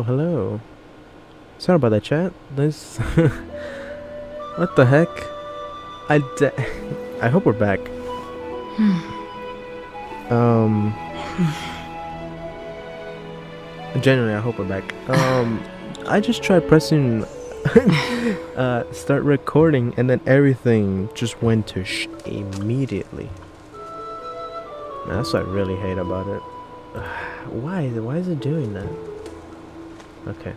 Hello. Sorry about that, chat. This. What the heck? I hope we're back. Genuinely, I hope we're back. I just tried pressing start recording, and then everything just went to immediately. Man, that's what I really hate about it. Why is it doing that? Okay,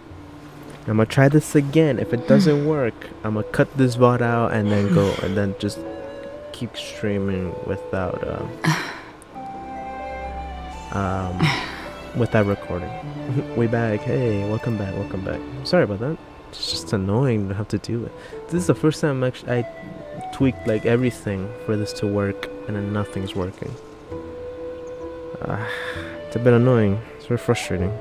I'm gonna try this again. If it doesn't work, I'm gonna cut this VOD out and then go and then just keep streaming without without recording. We back. Hey, welcome back. Sorry about that. It's just annoying to have to do it. This is the first time I tweaked like everything for this to work, and then nothing's working. It's a bit annoying. It's very frustrating.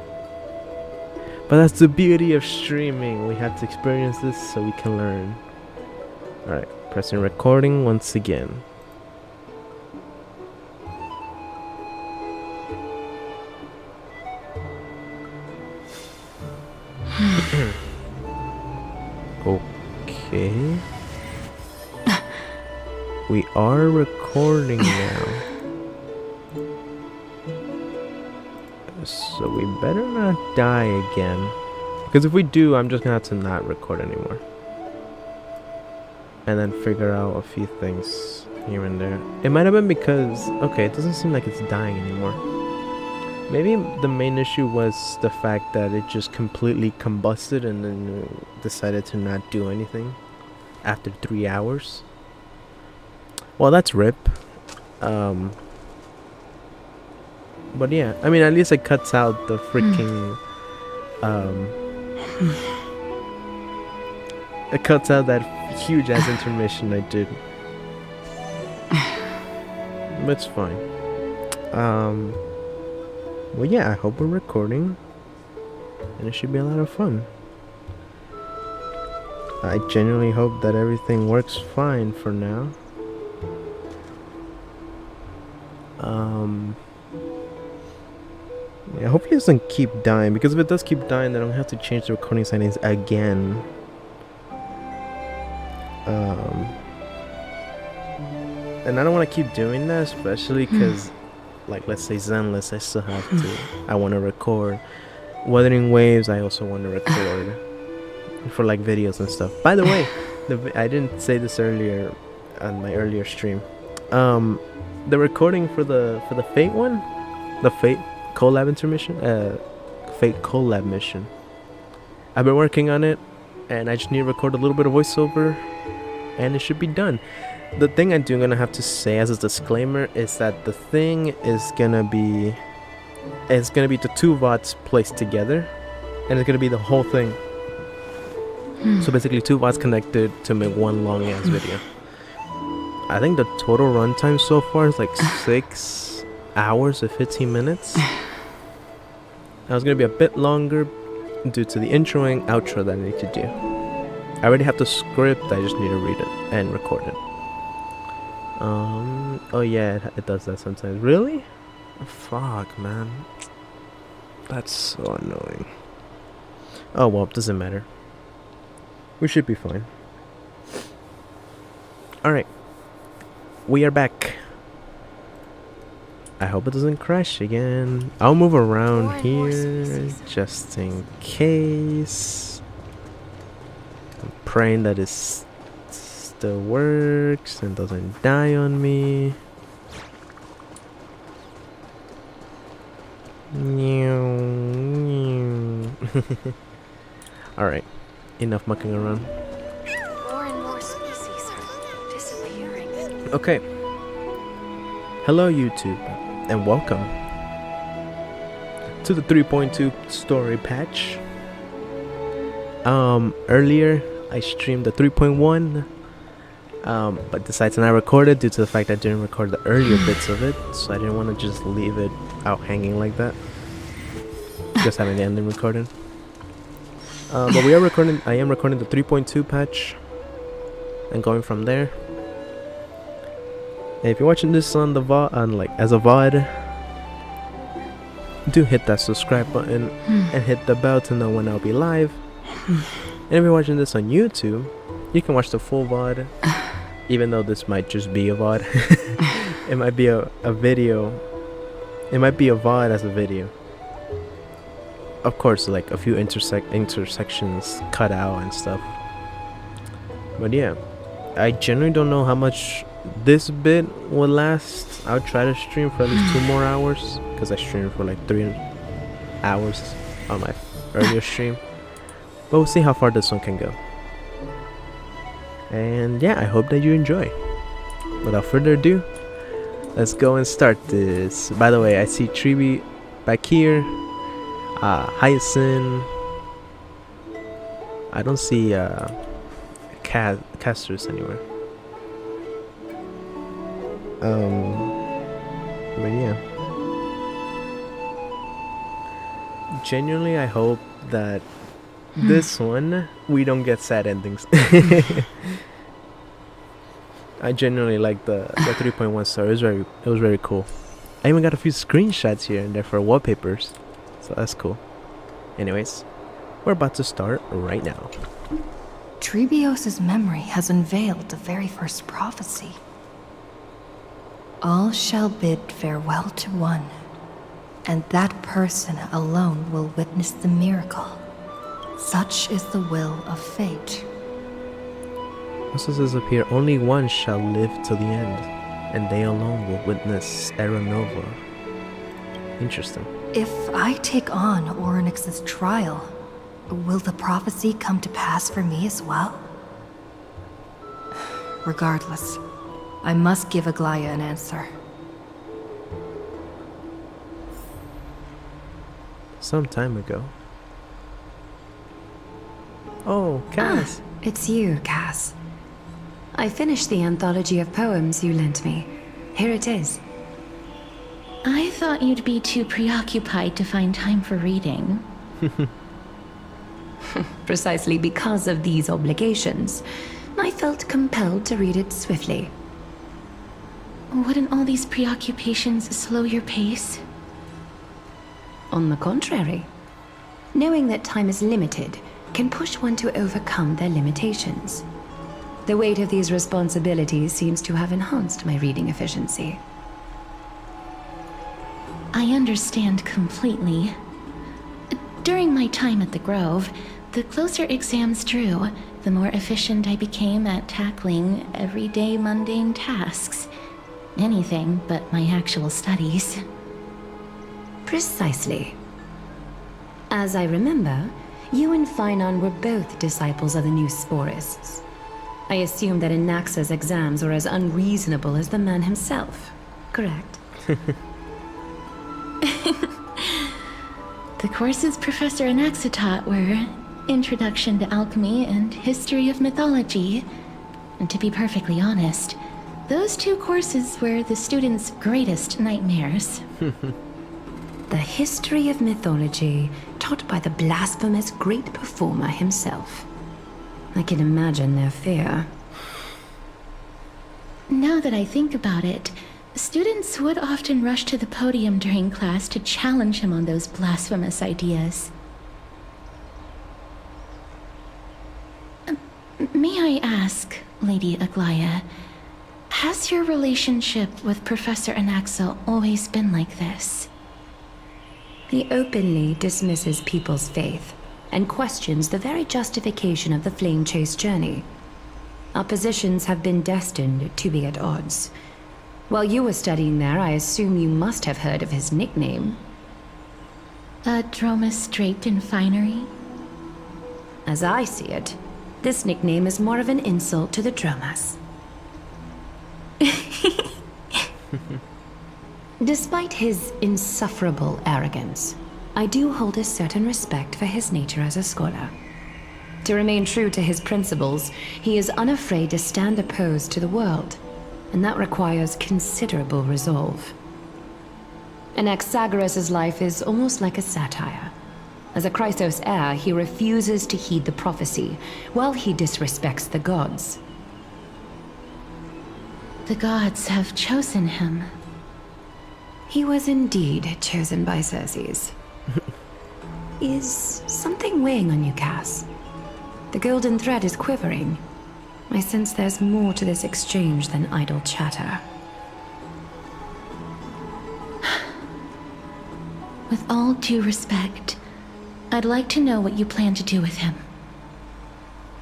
But that's the beauty of streaming. We have to experience this so we can learn. Alright, pressing recording once again. Okay. We are recording now. So we better not die again. Because if we do, I'm just gonna have to not record anymore. And then figure out a few things here and there. It might have been because, okay, it doesn't seem like it's dying anymore. Maybe the main issue was the fact that it just completely combusted and then decided to not do anything after 3 hours. Well, that's RIP. But yeah, I mean, at least it cuts out the freaking, it cuts out that huge ass intermission I did. But it's fine. Well, yeah, I hope we're recording, and it should be a lot of fun. I genuinely hope that everything works fine for now. Yeah, hopefully it doesn't keep dying, because if it does keep dying, then I'm gonna have to change the recording settings again. And I don't want to keep doing that, especially because, like, let's say Zenless, I still have to. I want to record. Wuthering Waves, I also want to record for like videos and stuff. By the way, I didn't say this earlier on my earlier stream. The recording for the Fate one, the Fate collab intermission, Fate collab mission. I've been working on it, and I just need to record a little bit of voiceover, and it should be done. The thing I'm gonna have to say as a disclaimer is that the thing is gonna be the 2 VODs placed together, and it's gonna be the whole thing. So basically 2 VODs connected to make one long ass video. I think the total runtime so far is like 6 hours and 15 minutes. Now it's gonna be a bit longer due to the intro and outro that I need to do. I already have the script, I just need to read it and record it. Oh yeah, it does that sometimes. Really? Fuck, man. That's so annoying. Oh well, doesn't matter. We should be fine. Alright. We are back. I hope it doesn't crash again. I'll move around here just in case. I'm praying that it still works and doesn't die on me. Alright, enough mucking around. More and more species are disappearing. Okay. Hello YouTube. and welcome to the 3.2 story patch. Earlier I streamed the 3.1, but decided to not record it due to the fact I didn't record the earlier bits of it, so I didn't want to just leave it out hanging like that. Just having the ending recorded. But I am recording the 3.2 patch and going from there. And if you're watching this on the VOD, as a VOD, do hit that subscribe button and hit the bell to know when I'll be live. And if you're watching this on YouTube, you can watch the full VOD, even though this might just be a VOD. It might be a video. It might be a VOD as a video. Of course, like a few intersections cut out and stuff. But yeah, I generally don't know how much this bit will last. I'll try to stream for at least 2 more hours, because I streamed for like 3 hours on my earlier stream. But we'll see how far this one can go. And yeah, I hope that you enjoy. Without further ado, let's go and start this. By the way, I see Tribi back here. Hyacinth. I don't see casters anywhere. But yeah. Genuinely, I hope that this one we don't get sad endings. I genuinely like the 3.1 story. It was very cool. I even got a few screenshots here and there for wallpapers, so that's cool. Anyways, we're about to start right now. Trebios's memory has unveiled the very first prophecy. All shall bid farewell to one, and that person alone will witness the miracle. Such is the will of fate. Also says up here, only one shall live till the end, and they alone will witness Era Nova. Interesting. If I take on Orynyx's trial, will the prophecy come to pass for me as well? Regardless, I must give Aglaya an answer. Some time ago. Oh, Cass. It's you, Cass. I finished the anthology of poems you lent me. Here it is. I thought you'd be too preoccupied to find time for reading. Precisely because of these obligations, I felt compelled to read it swiftly. Wouldn't all these preoccupations slow your pace? On the contrary, knowing that time is limited can push one to overcome their limitations. The weight of these responsibilities seems to have enhanced my reading efficiency. I understand completely. During my time at the Grove, the closer exams drew, the more efficient I became at tackling everyday mundane tasks. Anything but my actual studies. Precisely. As I remember, you and Phainon were both disciples of the new Sporists. I assume that Anaxa's exams were as unreasonable as the man himself, correct? The courses Professor Anaxa taught were Introduction to Alchemy and History of Mythology. And to be perfectly honest, those 2 courses were the students' greatest nightmares. The history of mythology, taught by the blasphemous great performer himself. I can imagine their fear. Now that I think about it, students would often rush to the podium during class to challenge him on those blasphemous ideas. May I ask, Lady Aglaya, has your relationship with Professor Anaxa always been like this? He openly dismisses people's faith and questions the very justification of the Flame Chase journey. Our positions have been destined to be at odds. While you were studying there, I assume you must have heard of his nickname. A Dromus draped in finery? As I see it, this nickname is more of an insult to the Dromas. Despite his insufferable arrogance, I do hold a certain respect for his nature as a scholar. To remain true to his principles, he is unafraid to stand opposed to the world, and that requires considerable resolve. Anaxagoras' life is almost like a satire. As a Chrysos heir, he refuses to heed the prophecy, while he disrespects the gods. The gods have chosen him. He was indeed chosen by Circes. Is something weighing on you, Cass? The golden thread is quivering. I sense there's more to this exchange than idle chatter. With all due respect, I'd like to know what you plan to do with him.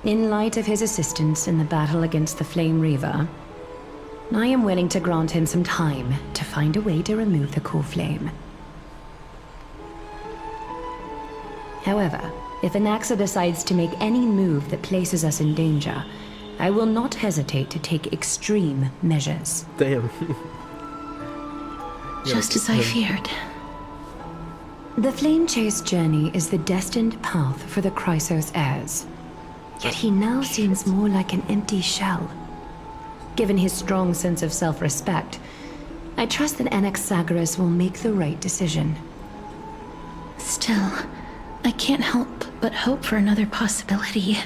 In light of his assistance in the battle against the Flame Reaver, I am willing to grant him some time to find a way to remove the cool flame. However, if Anaxa decides to make any move that places us in danger, I will not hesitate to take extreme measures. Damn. Just as I feared. The Flame Chase journey is the destined path for the Chrysos heirs. Yet he now seems more like an empty shell. Given his strong sense of self-respect, I trust that Anaxagoras will make the right decision. Still, I can't help but hope for another possibility.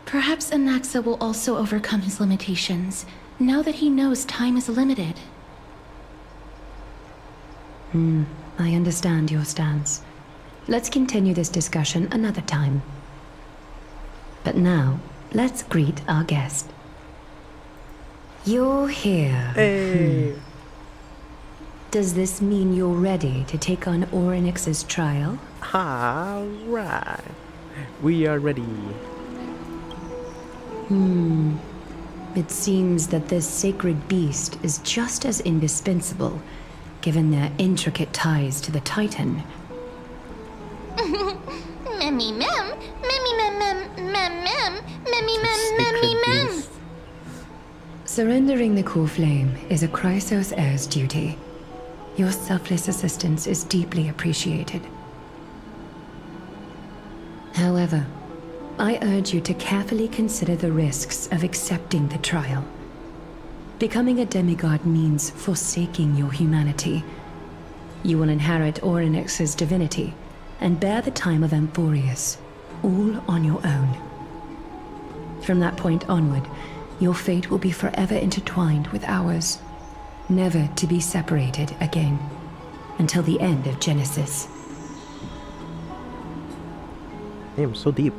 Perhaps Anaxa will also overcome his limitations, now that he knows time is limited. I understand your stance. Let's continue this discussion another time. But now, let's greet our guest. You're here. Hey. Does this mean you're ready to take on Orynyx's trial? Alright. We are ready. It seems that this sacred beast is just as indispensable, given their intricate ties to the Titan. Memmy mem, memmy mem mem mem mem, memmy mem memmy mem. Surrendering the cool flame is a Chrysos heir's duty. Your selfless assistance is deeply appreciated. However, I urge you to carefully consider the risks of accepting the trial. Becoming a demigod means forsaking your humanity. You will inherit Orynyx's divinity and bear the time of Amphorius, all on your own. From that point onward, your fate will be forever intertwined with ours, never to be separated again, until the end of Genesis. Damn, so deep.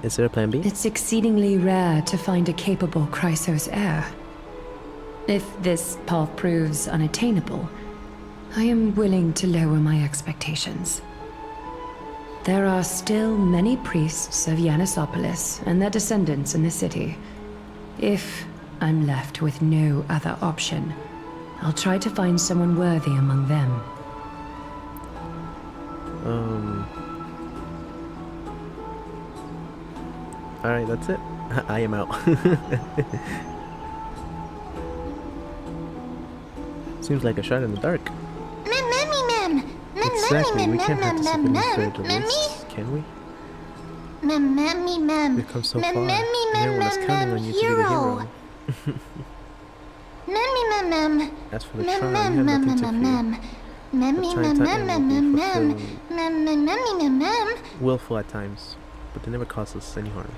Is there a plan B? It's exceedingly rare to find a capable Chrysos heir. If this path proves unattainable, I am willing to lower my expectations. There are still many priests of Yanissopolis and their descendants in the city. If I'm left with no other option, I'll try to find someone worthy among them. Alright, that's it. I am out. Seems like a shot in the dark. Exactly, we can't have to suffer no spiritual risks, can we? We've come so far. Everyone is counting on you to be the hero. As for the trial, you have nothing to fear. Willful at times, but they never cause us any harm.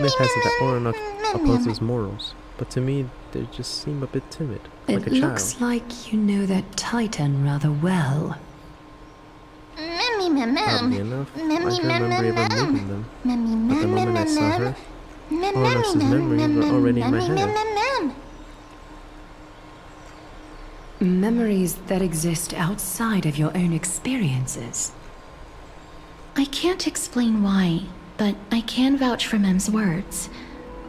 Myth has it that Orynyx opposes morals, but to me, they just seem a bit timid, like It a child. looks like you know that Titan rather well. Oddly enough, I can remember even meeting them, but the moment I saw her, Orynyx's memories were already in my head. Memories that exist outside of your own experiences. I can't explain why, but I can vouch for Mem's words.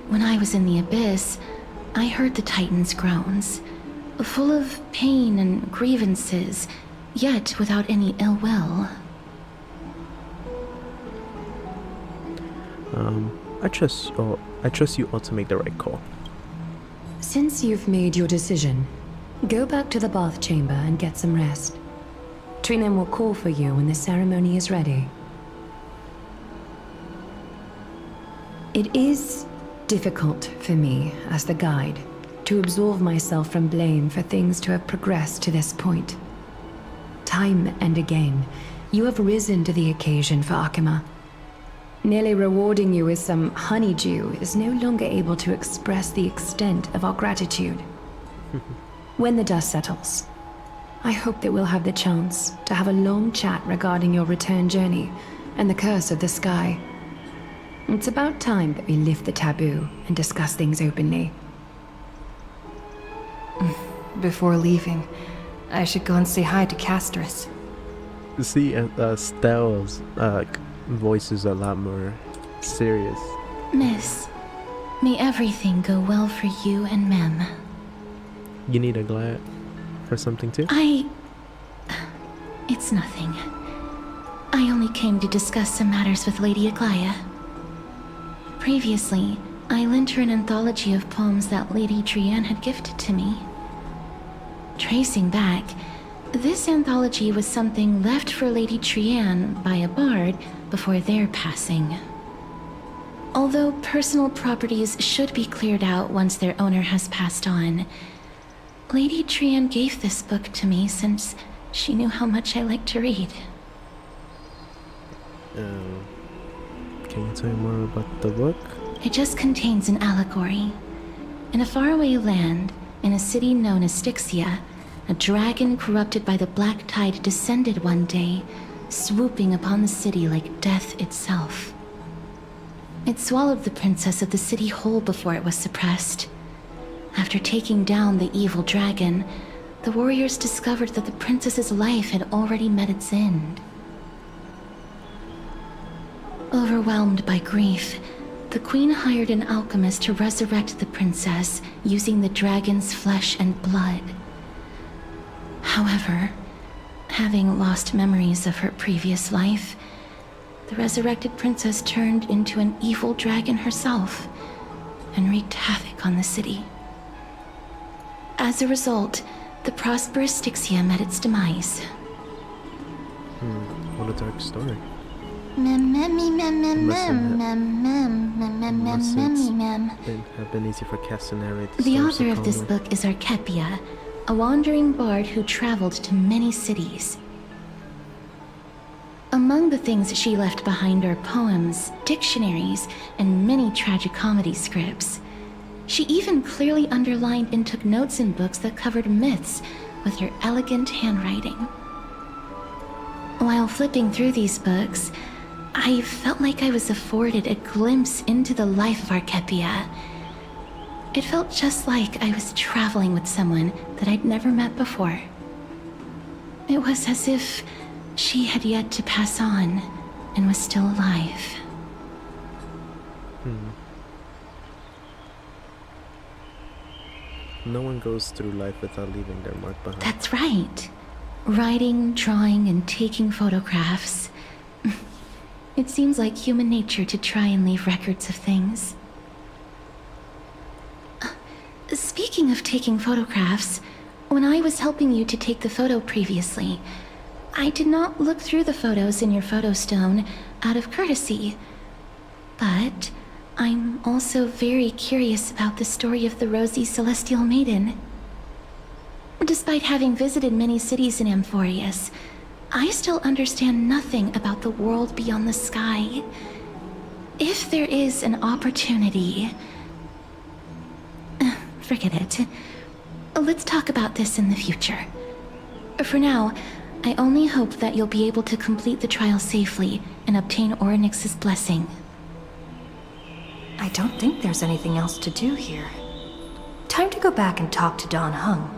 When I was in the abyss, I heard the Titan's groans, full of pain and grievances, yet without any ill will. I trust I trust you all to make the right call. Since you've made your decision, go back to the bath chamber and get some rest. Trinem will call for you when the ceremony is ready. It is difficult for me, as the guide, to absolve myself from blame for things to have progressed to this point. Time and again, you have risen to the occasion for Akima. Nearly rewarding you with some honeydew is no longer able to express the extent of our gratitude. When the dust settles, I hope that we'll have the chance to have a long chat regarding your return journey and the curse of the sky. It's about time that we lift the taboo and discuss things openly. Before leaving, I should go and say hi to Castris. See, Stell's voice is a lot more serious. Miss, may everything go well for you and Mem. You need a glad for something too? It's nothing. I only came to discuss some matters with Lady Aglaya. Previously, I lent her an anthology of poems that Lady Trianne had gifted to me. Tracing back, this anthology was something left for Lady Trianne by a bard before their passing. Although personal properties should be cleared out once their owner has passed on, Lady Trianne gave this book to me since she knew how much I like to read. Can you tell me more about the book? It just contains an allegory. In a faraway land, in a city known as Styxia, a dragon corrupted by the black tide descended one day, swooping upon the city like death itself. It swallowed the princess of the city whole before it was suppressed. After taking down the evil dragon, the warriors discovered that the princess's life had already met its end. Overwhelmed by grief, the queen hired an alchemist to resurrect the princess using the dragon's flesh and blood. However, having lost memories of her previous life, the resurrected princess turned into an evil dragon herself and wreaked havoc on the city. As a result, the prosperous Styxia met its demise. What a dark story. It have been easy for Cass to narrate the The story so author of this calmly. book is Archepia, a wandering bard who traveled to many cities. Among the things she left behind are poems, dictionaries, and many tragicomedy scripts. She even clearly underlined and took notes in books that covered myths with her elegant handwriting. While flipping through these books, I felt like I was afforded a glimpse into the life of Archepia. It felt just like I was traveling with someone that I'd never met before. It was as if she had yet to pass on and was still alive. No one goes through life without leaving their mark behind. That's right. Writing, drawing, and taking photographs. It seems like human nature to try and leave records of things. Speaking of taking photographs, when I was helping you to take the photo previously, I did not look through the photos in your photo stone out of courtesy. But I'm also very curious about the story of the Rosy Celestial Maiden. Despite having visited many cities in Amphorius, I still understand nothing about the world beyond the sky. If there is an opportunity... forget it. Let's talk about this in the future. For now, I only hope that you'll be able to complete the trial safely and obtain Orynyx's blessing. I don't think there's anything else to do here. Time to go back and talk to Don Hung.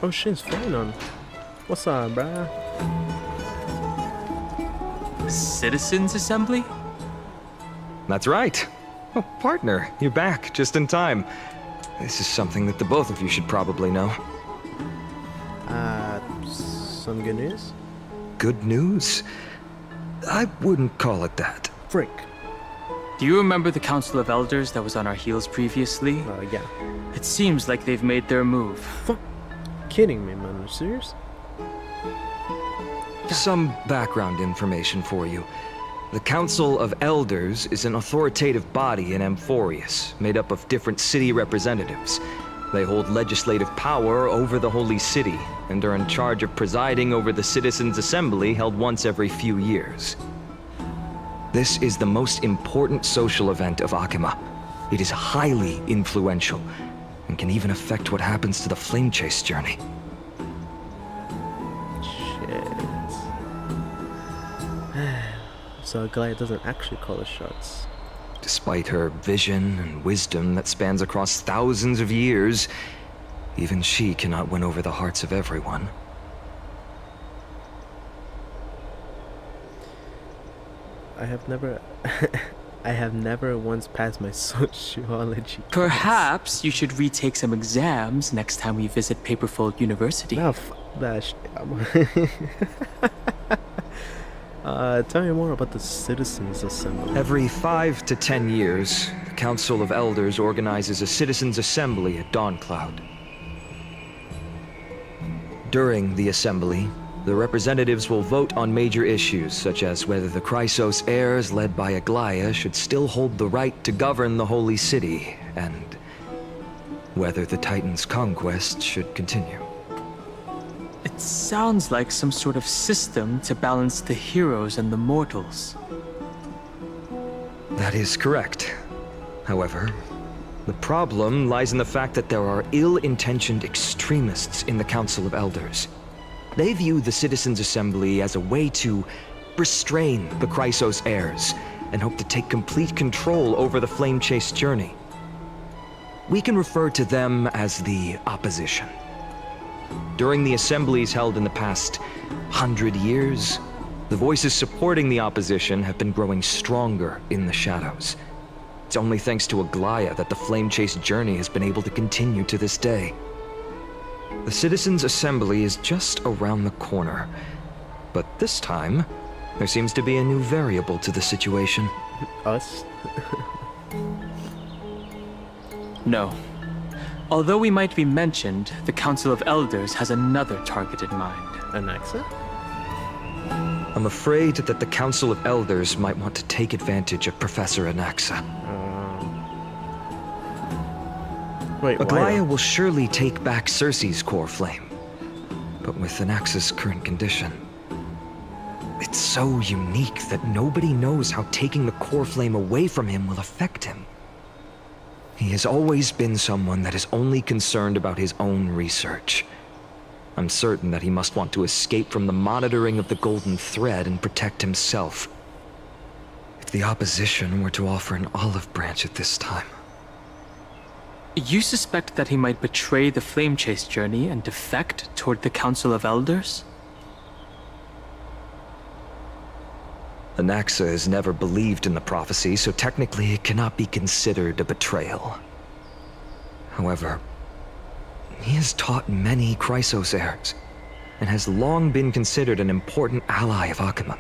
Oh, shit's flying on. What's up, bruh? Citizens Assembly? That's right. Oh, partner, you're back, just in time. This is something that the both of you should probably know. Some good news? Good news? I wouldn't call it that. Frick. Do you remember the Council of Elders that was on our heels previously? Yeah. It seems like they've made their move. Kidding me, man. Are you serious? Some background information for you. The Council of Elders is an authoritative body in Amphorius, made up of different city representatives. They hold legislative power over the Holy City, and are in charge of presiding over the Citizens' Assembly held once every few years. This is the most important social event of Akima. It is highly influential, and can even affect what happens to the Flame Chase journey. Shit. So Glaya doesn't actually call the shots. Despite her vision and wisdom that spans across thousands of years, even she cannot win over the hearts of everyone. I have never... I have never once passed my sociology class. Perhaps you should retake some exams next time we visit Paperfold University. No, that tell me more about the Citizens' Assembly. Every 5 to 10 years, the Council of Elders organizes a Citizens' Assembly at Dawncloud. During the assembly, the representatives will vote on major issues, such as whether the Chrysos heirs led by Aglaya should still hold the right to govern the Holy City, and whether the Titan's conquest should continue. It sounds like some sort of system to balance the heroes and the mortals. That is correct. However, the problem lies in the fact that there are ill-intentioned extremists in the Council of Elders. They view the Citizens' Assembly as a way to restrain the Chrysos heirs, and hope to take complete control over the Flame Chase journey. We can refer to them as the opposition. During the assemblies held in the past 100 years, the voices supporting the opposition have been growing stronger in the shadows. It's only thanks to Aglaya that the Flame Chase journey has been able to continue to this day. The Citizens' Assembly is just around the corner, but this time, there seems to be a new variable to the situation. Us? No. Although we might be mentioned, the Council of Elders has another target in mind. Anaxa? I'm afraid that the Council of Elders might want to take advantage of Professor Anaxa. Wait, why? Aglaya will surely take back Circe's core flame, but with Anaxa's current condition, it's so unique that nobody knows how taking the core flame away from him will affect him. He has always been someone that is only concerned about his own research. I'm certain that he must want to escape from the monitoring of the Golden Thread and protect himself. If the opposition were to offer an olive branch at this time... You suspect that he might betray the Flame Chase journey and defect toward the Council of Elders? Anaxa has never believed in the prophecy, so technically it cannot be considered a betrayal. However, he has taught many Chrysos heirs, and has long been considered an important ally of Akima.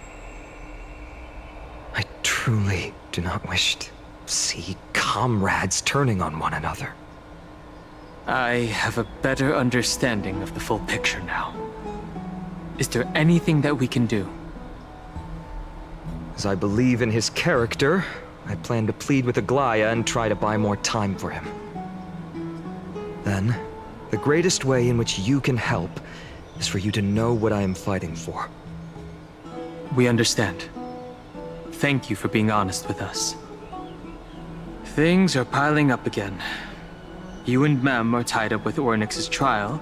I truly do not wish to see comrades turning on one another. I have a better understanding of the full picture now. Is there anything that we can do? As I believe in his character, I plan to plead with Aglaya and try to buy more time for him. Then, the greatest way in which you can help is for you to know what I am fighting for. We understand. Thank you for being honest with us. Things are piling up again. You and Mem are tied up with Ornyx's trial,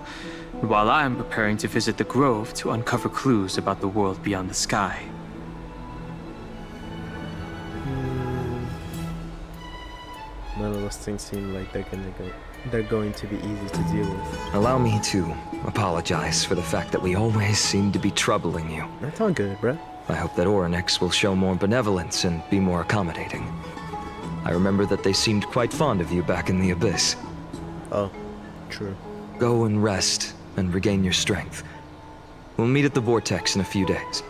while I am preparing to visit the Grove to uncover clues about the world beyond the sky. None of those things seem like they're going to be easy to deal with. Allow me to apologize for the fact that we always seem to be troubling you. That's all good, bruh. I hope that Ornyx will show more benevolence and be more accommodating. I remember that they seemed quite fond of you back in the Abyss. Oh, true. Go and rest and regain your strength. We'll meet at the Vortex in a few days.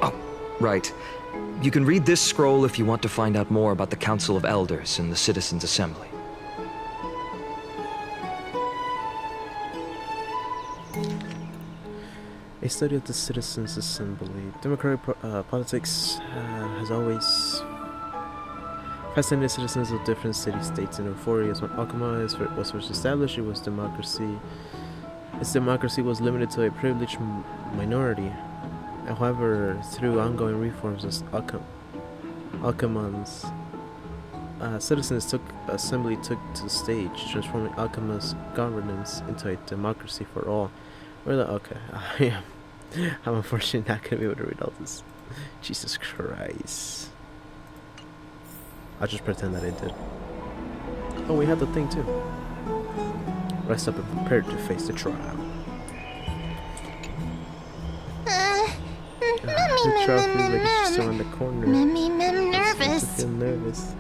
Oh, right. You can read this scroll if you want to find out more about the Council of Elders and the Citizens' Assembly. A study of the Citizens' Assembly. Democratic politics has always fascinated citizens of different city-states and authorities. When Alchema was first established, it was democracy. Its democracy was limited to a privileged minority. However, through ongoing reforms, Alchema's citizens assembly took to the stage, transforming Alchema's governance into a democracy for all. Okay, I'm unfortunately not gonna be able to read all this. Jesus Christ. I'll just pretend that I did. Oh, we have the thing too. Rest up and prepare to face the trial. The trial feels like it's just around the corner. I'm I feel nervous.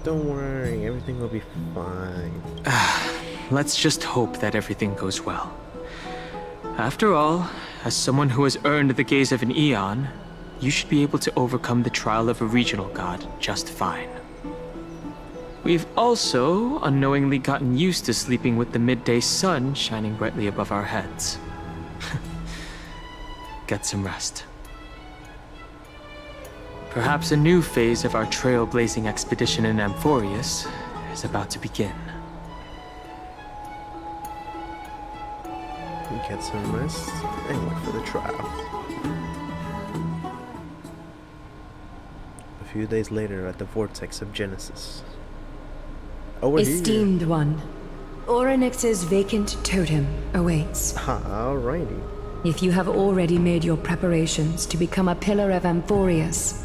Don't worry, everything will be fine. Let's just hope that everything goes well. After all, as someone who has earned the gaze of an Eon, you should be able to overcome the trial of a regional god just fine. We've also unknowingly gotten used to sleeping with the midday sun shining brightly above our heads. Get some rest. Perhaps a new phase of our trailblazing expedition in Amphorius is about to begin. Get some rest and wait for the trial. A few days later at the Vortex of Genesis. Oh, we're here. Esteemed one, Orynyx's vacant totem awaits. Alrighty. If you have already made your preparations to become a pillar of Amphorius,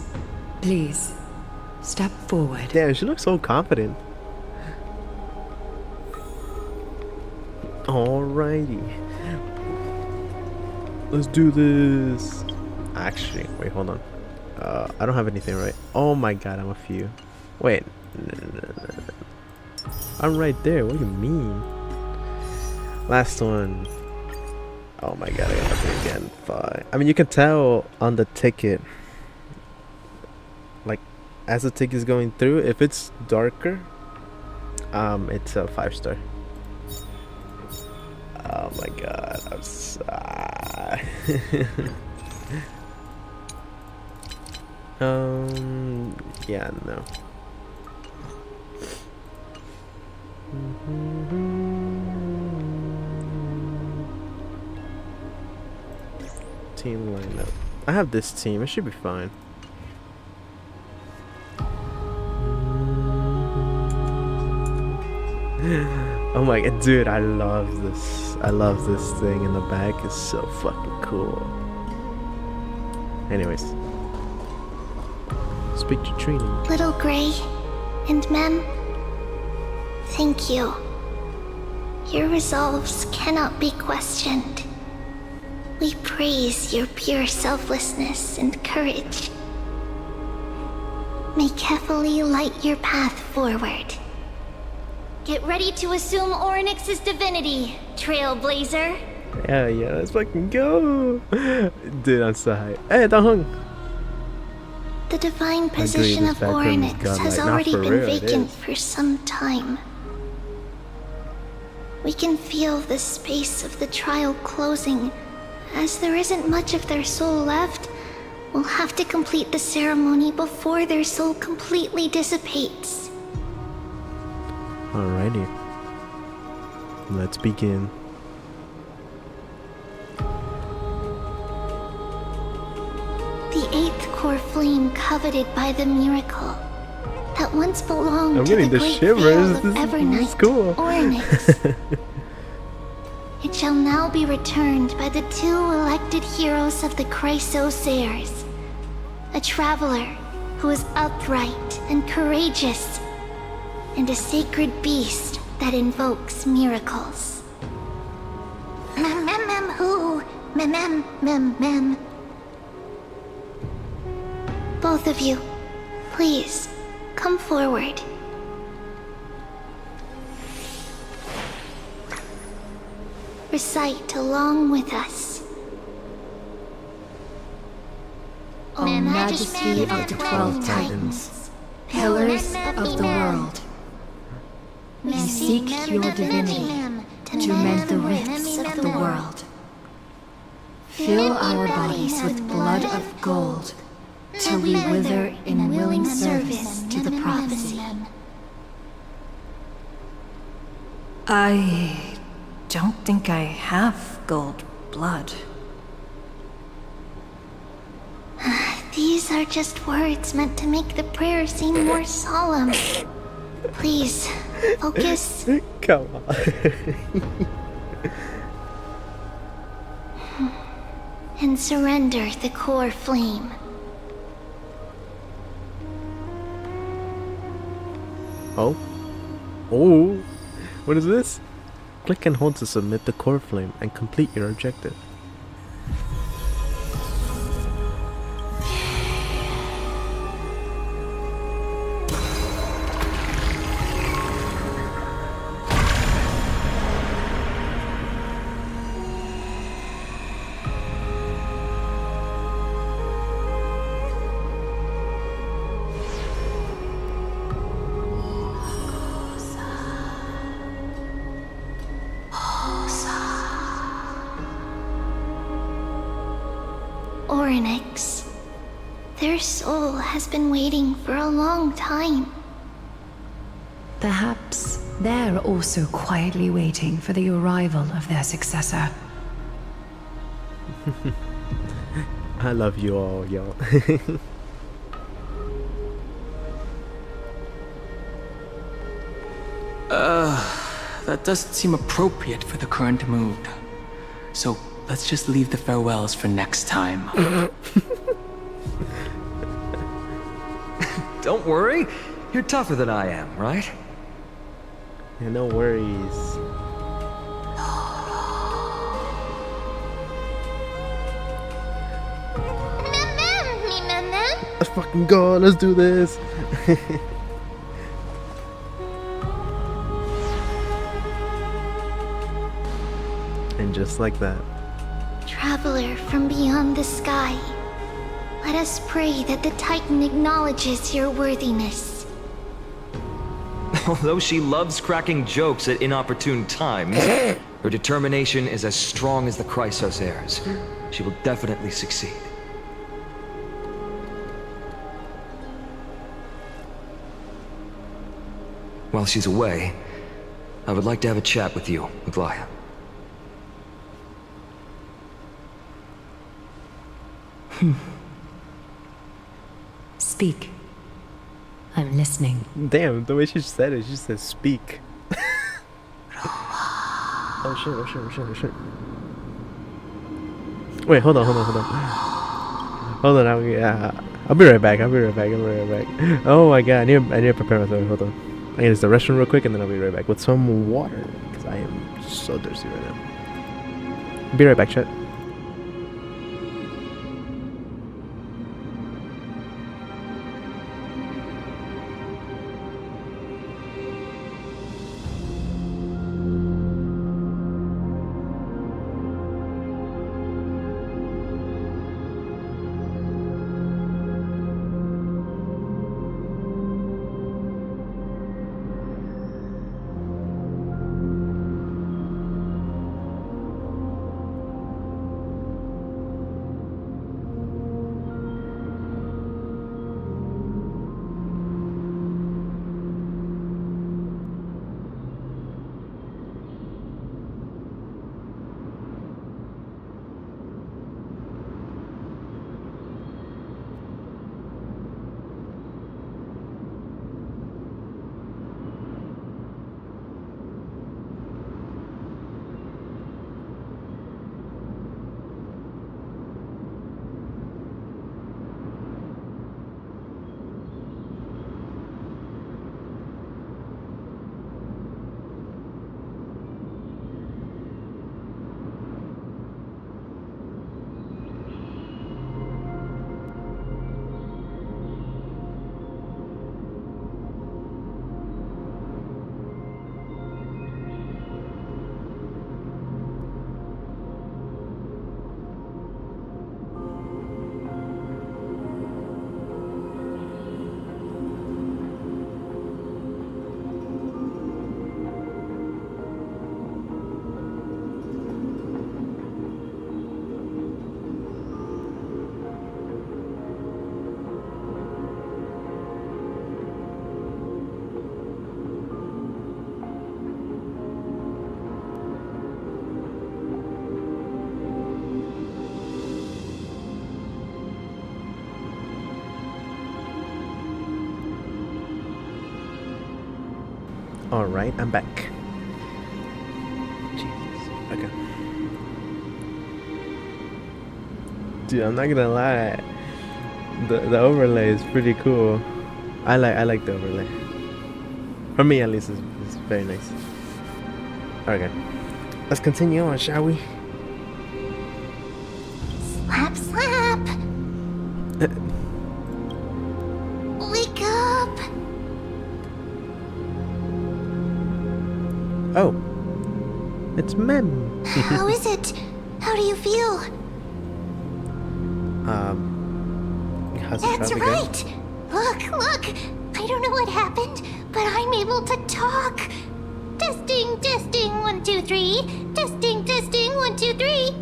please, step forward. Damn, she looks so confident. Alrighty. Let's do this. Actually, wait, hold on. I don't have anything, right? Oh my god, I'm a few. Wait. No. I'm right there. What do you mean? Last one. Oh my god, I got nothing again. Fine. I mean, you can tell on the ticket. Like, as the ticket is going through, if it's darker, it's a 5-star. Oh my god, I'm sorry. Yeah, no. Team lineup. I have this team, it should be fine. Oh my god, dude, I love this. I love this thing in the back. It's so fucking cool. Anyways. Speak to Trini. Little Gray and Mem, thank you. Your resolves cannot be questioned. We praise your pure selflessness and courage. May Kefali light your path forward. Get ready to assume Orynyx's divinity, Trailblazer. Yeah, let's fucking go. Dude, I'm so hyped. Hey, Dahung. The divine position of Orynyx has already been vacant for some time. We can feel the space of the trial closing. As there isn't much of their soul left, we'll have to complete the ceremony before their soul completely dissipates. Alrighty. Let's begin. The 8th core flame coveted by the miracle that once belonged I'm to getting the the great shivers. Vale of This Evernight, is cool. Orynyx. It shall now be returned by the 2 elected heroes of the Chrysosairs. A traveler who is upright and courageous, and a sacred beast that invokes miracles. Mem. Both of you, please, come forward. Recite along with us. O Majesty of the 12 Titans, pillars of the world, we seek your divinity to mend the rifts of the world. Fill our bodies with blood of gold, till we wither in willing service to the prophecy. I don't think I have gold blood. These are just words meant to make the prayer seem more solemn. Please, focus. Come on. And surrender the core flame. Oh? Oh? What is this? Click and hold to submit the core flame and complete your objective. Orynyx. Their soul has been waiting for a long time. Perhaps they're also quietly waiting for the arrival of their successor. I love you all, y'all. That doesn't seem appropriate for the current mood. So let's just leave the farewells for next time. Don't worry. You're tougher than I am, right? Yeah, no worries. Let's fucking go. Let's do this. And just like that. Traveler from beyond the sky, let us pray that the Titan acknowledges your worthiness. Although she loves cracking jokes at inopportune times, her determination is as strong as the Chrysos heirs. She will definitely succeed. While she's away, I would like to have a chat with you, Aglaya. Speak. I'm listening. Damn, the way she said it, she said speak. Oh shit, oh shit, oh shit, oh shit. Wait, hold on. Hold on, I'll be right back, Oh my god, I need to prepare myself, hold on. I need to use the restroom real quick and then I'll be right back with some water. Because I am so thirsty right now. Be right back, chat. Alright, I'm back. Jesus. Okay. Dude, I'm not gonna lie. The overlay is pretty cool. I like the overlay. For me at least, it's very nice. Okay. Let's continue on, shall we? Slap, slap. Wake up. Oh. It's Mem. How is it? How do you feel? How's the That's travel going? right. Look. I don't know what happened, but I'm able to talk. Testing, 1, 2, 3. Testing, 1, 2, 3.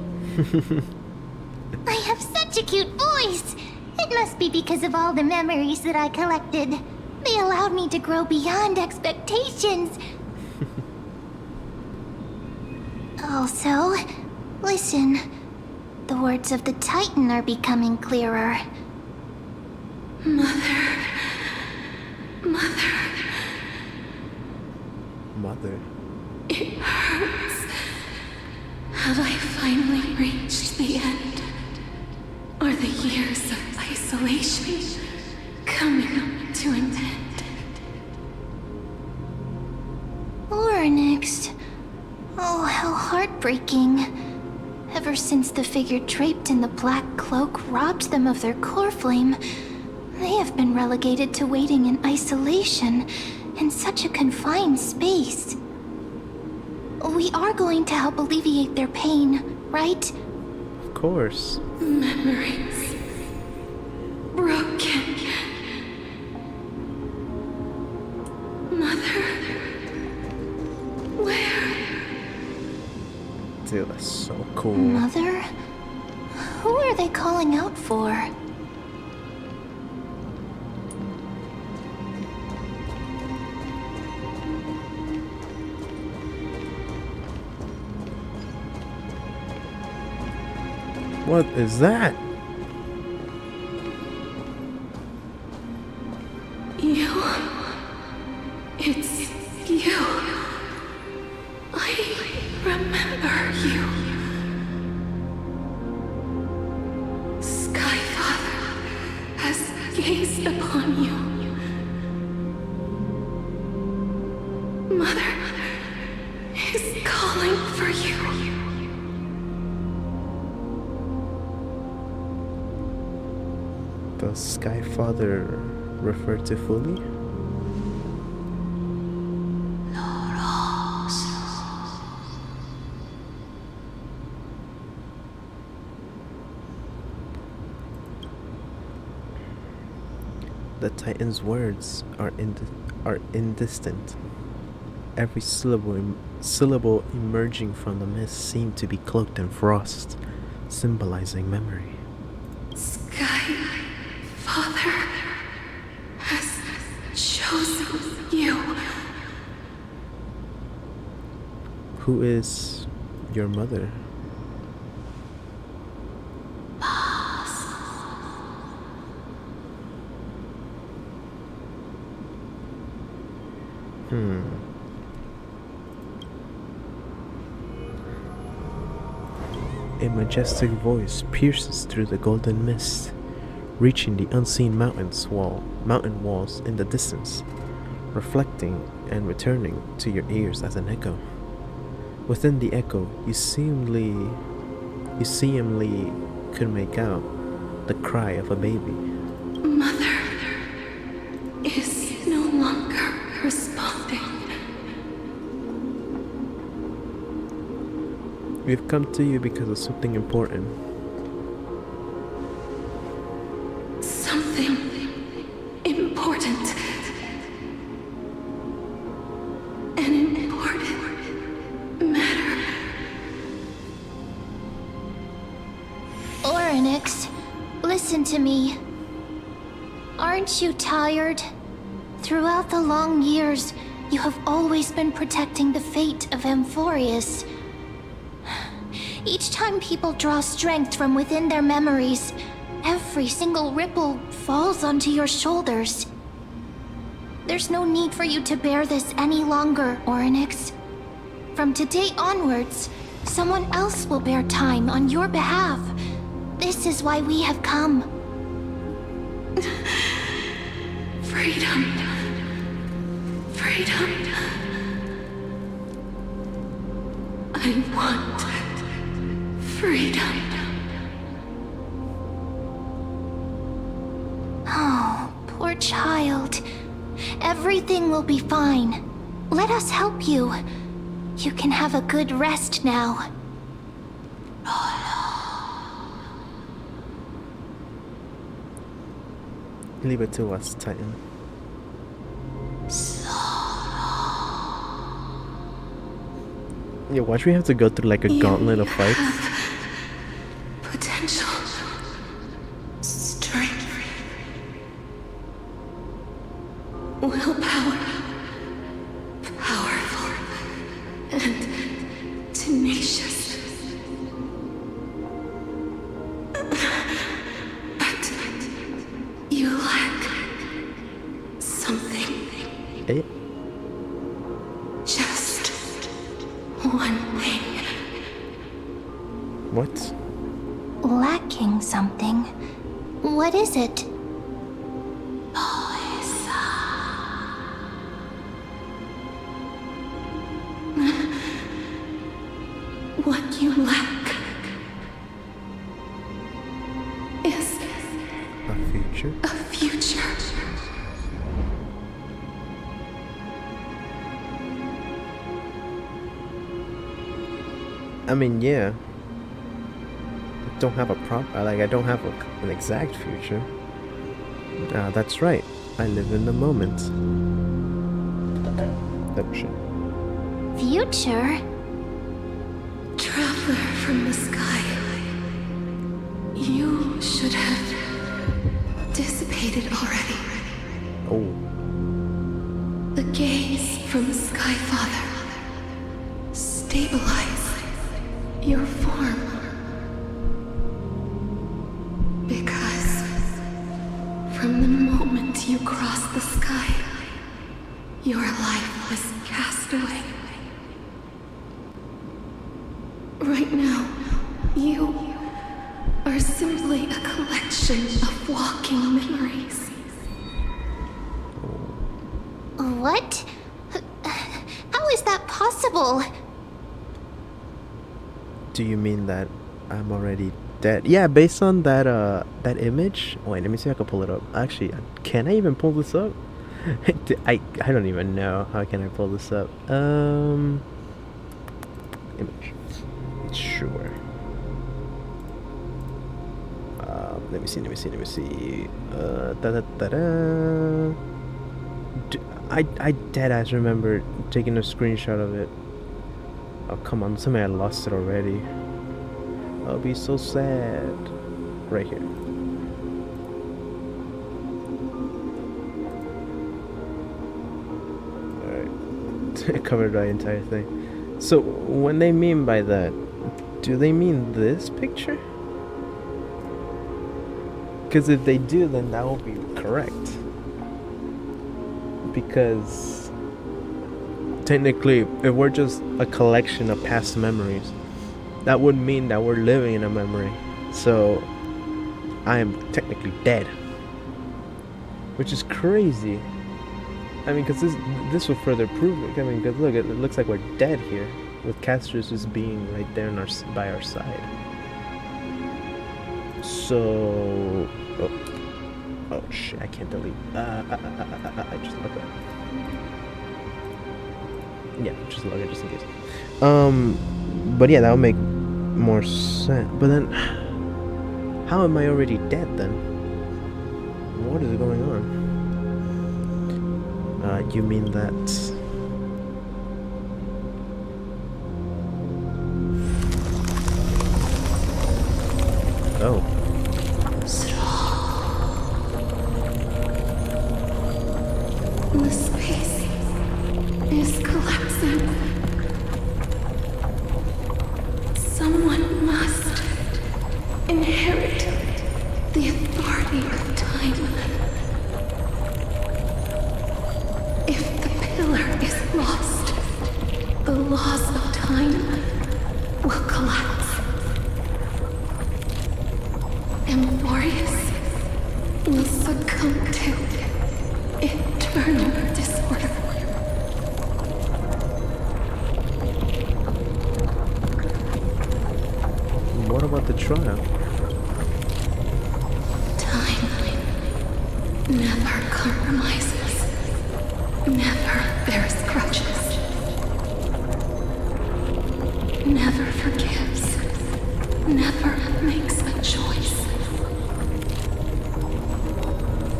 I have such a cute voice. It must be because of all the memories that I collected. They allowed me to grow beyond expectations. Also, listen. The words of the Titan are becoming clearer. Mother. It hurts. Have I finally reached the end? Are the years of isolation coming to an end? Oryx. Oh, how heartbreaking. Ever since the figure draped in the black cloak robbed them of their core flame, they have been relegated to waiting in isolation in such a confined space. We are going to help alleviate their pain, right? Of course. Memories broken. Mother, where? Dude, that's so cool. Mother? Who are they calling out for? What is that? You. It's you. I remember you. Skyfather has gazed upon you. Mother is calling for you. Does Skyfather refer to Fully? The Titan's words are indistinct. Every syllable emerging from the mist seemed to be cloaked in frost, symbolizing memory. Sky Father has chosen you. Who is your mother? A majestic voice pierces through the golden mist, reaching the unseen mountain walls in the distance, reflecting and returning to your ears as an echo. Within the echo, you seemingly could make out the cry of a baby. Mother is no longer responding. We've come to you because of something important. Something important. An important matter. Oryx, listen to me. Aren't you tired? Throughout the long years, you have always been protecting the fate of Amphorius. Each time people draw strength from within their memories, every single ripple falls onto your shoulders. There's no need for you to bear this any longer, Orynyx. From today onwards, someone else will bear time on your behalf. This is why we have come. Freedom. Freedom. I want freedom. Oh, poor child. Everything will be fine. Let us help you. You can have a good rest now. Leave it to us, Titan. Yeah, watch we have to go through like a gauntlet of fights. Potential. Strength. Willpower. Powerful. And tenacious. But you lack something. Eh? Just one thing. What? Lacking something. What is it? What you lack is A future? a future. I mean, yeah. I don't have a I don't have an exact future. That's right. I live in the moment. Oh shit. Future? Traveler from the sky. You should have dissipated already. Oh. The gaze from the Sky Father. Stabilize your form. Because from the moment you crossed the sky, your life was cast away. Right now, you are simply a collection of walking memories. What? How is that possible? Do you mean that I'm already dead? Yeah, based on that that image. Wait, let me see if I can pull it up. Actually, can I even pull this up? I don't even know. How can I pull this up? Image. Sure. Let me see. I deadass remember taking a screenshot of it. Oh, come on, somebody I lost it already. I'll be so sad. Right here. Alright. It covered the entire thing. So, when they mean by that, do they mean this picture? Because if they do, then that will be correct. Because technically, if we're just a collection of past memories, that would mean that we're living in a memory. So I am technically dead, which is crazy. I mean, because this will further prove it. I mean, because look, it looks like we're dead here, with Castrus just being right there by our side. So, oh shit, I can't delete. I just look up. Yeah, just log it just in case. But yeah, that would make more sense. But then, how am I already dead then? What is going on? You mean that? Oh. The space is collapsing. Someone must inherit the authority of time. laws of time will collapse. Amphorius will succumb to eternal disorder. What about the trial? Time never compromises, never bears grudges, never forgives, never makes a choice.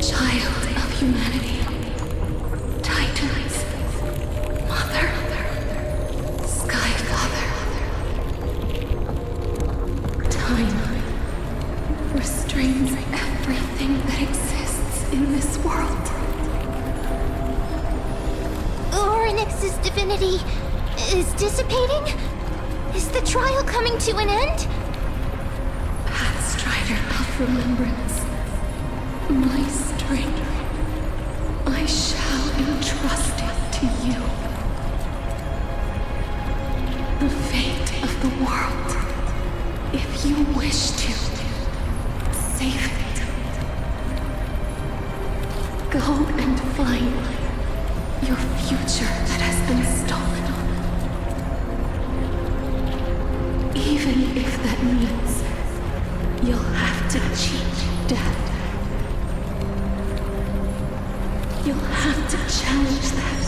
Child of humanity, Titans, Mother, Sky Father. Time restrains everything that exists in this world. Oryx's divinity is dissipating? Is the trial coming to an end? Pathstrider of remembrance, my strength, I shall entrust it to you. The fate of the world, if you wish to save it. Go and find your future that has been stolen. Even if that means you'll have to cheat death. You'll have to challenge that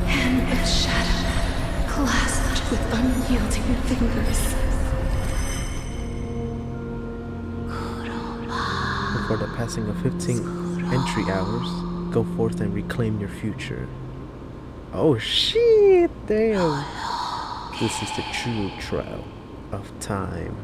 hand of shadow clasped with unyielding fingers. Before the passing of 15 entry hours, go forth and reclaim your future. Oh shit, damn. This is the true trial of time.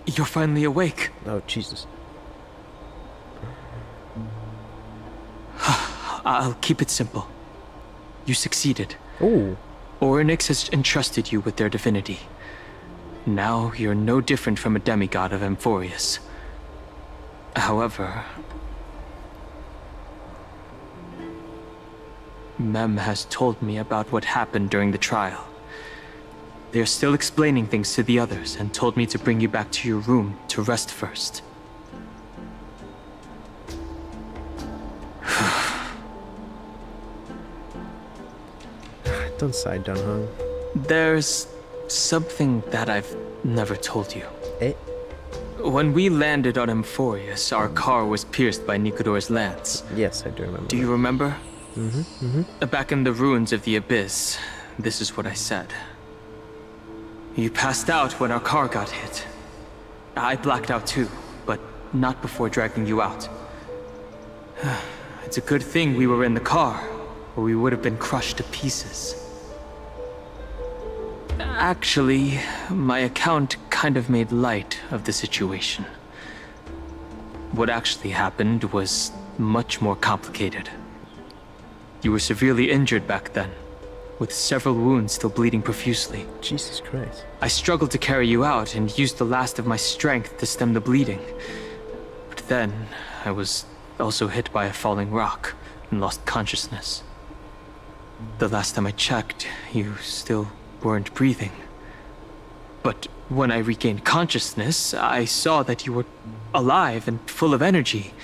You're finally awake. Oh Jesus. I'll keep it simple. You succeeded. Oh. Oryx has entrusted you with their divinity. Now you're no different from a demigod of Amphorius. However, Mem has told me about what happened during the trial. They're still explaining things to the others and told me to bring you back to your room to rest first. Don't sigh, Dunhung. There's something that I've never told you. Eh? When we landed on Amphorius, our car was pierced by Nikodor's lance. Yes, I do remember. Do you remember? Mm-hmm. Back in the ruins of the Abyss, this is what I said. You passed out when our car got hit. I blacked out too, but not before dragging you out. It's a good thing we were in the car, or we would have been crushed to pieces. Actually, my account kind of made light of the situation. What actually happened was much more complicated. You were severely injured back then, with several wounds still bleeding profusely. Jesus Christ. I struggled to carry you out and used the last of my strength to stem the bleeding. But then, I was also hit by a falling rock and lost consciousness. The last time I checked, you still weren't breathing. But when I regained consciousness, I saw that you were alive and full of energy.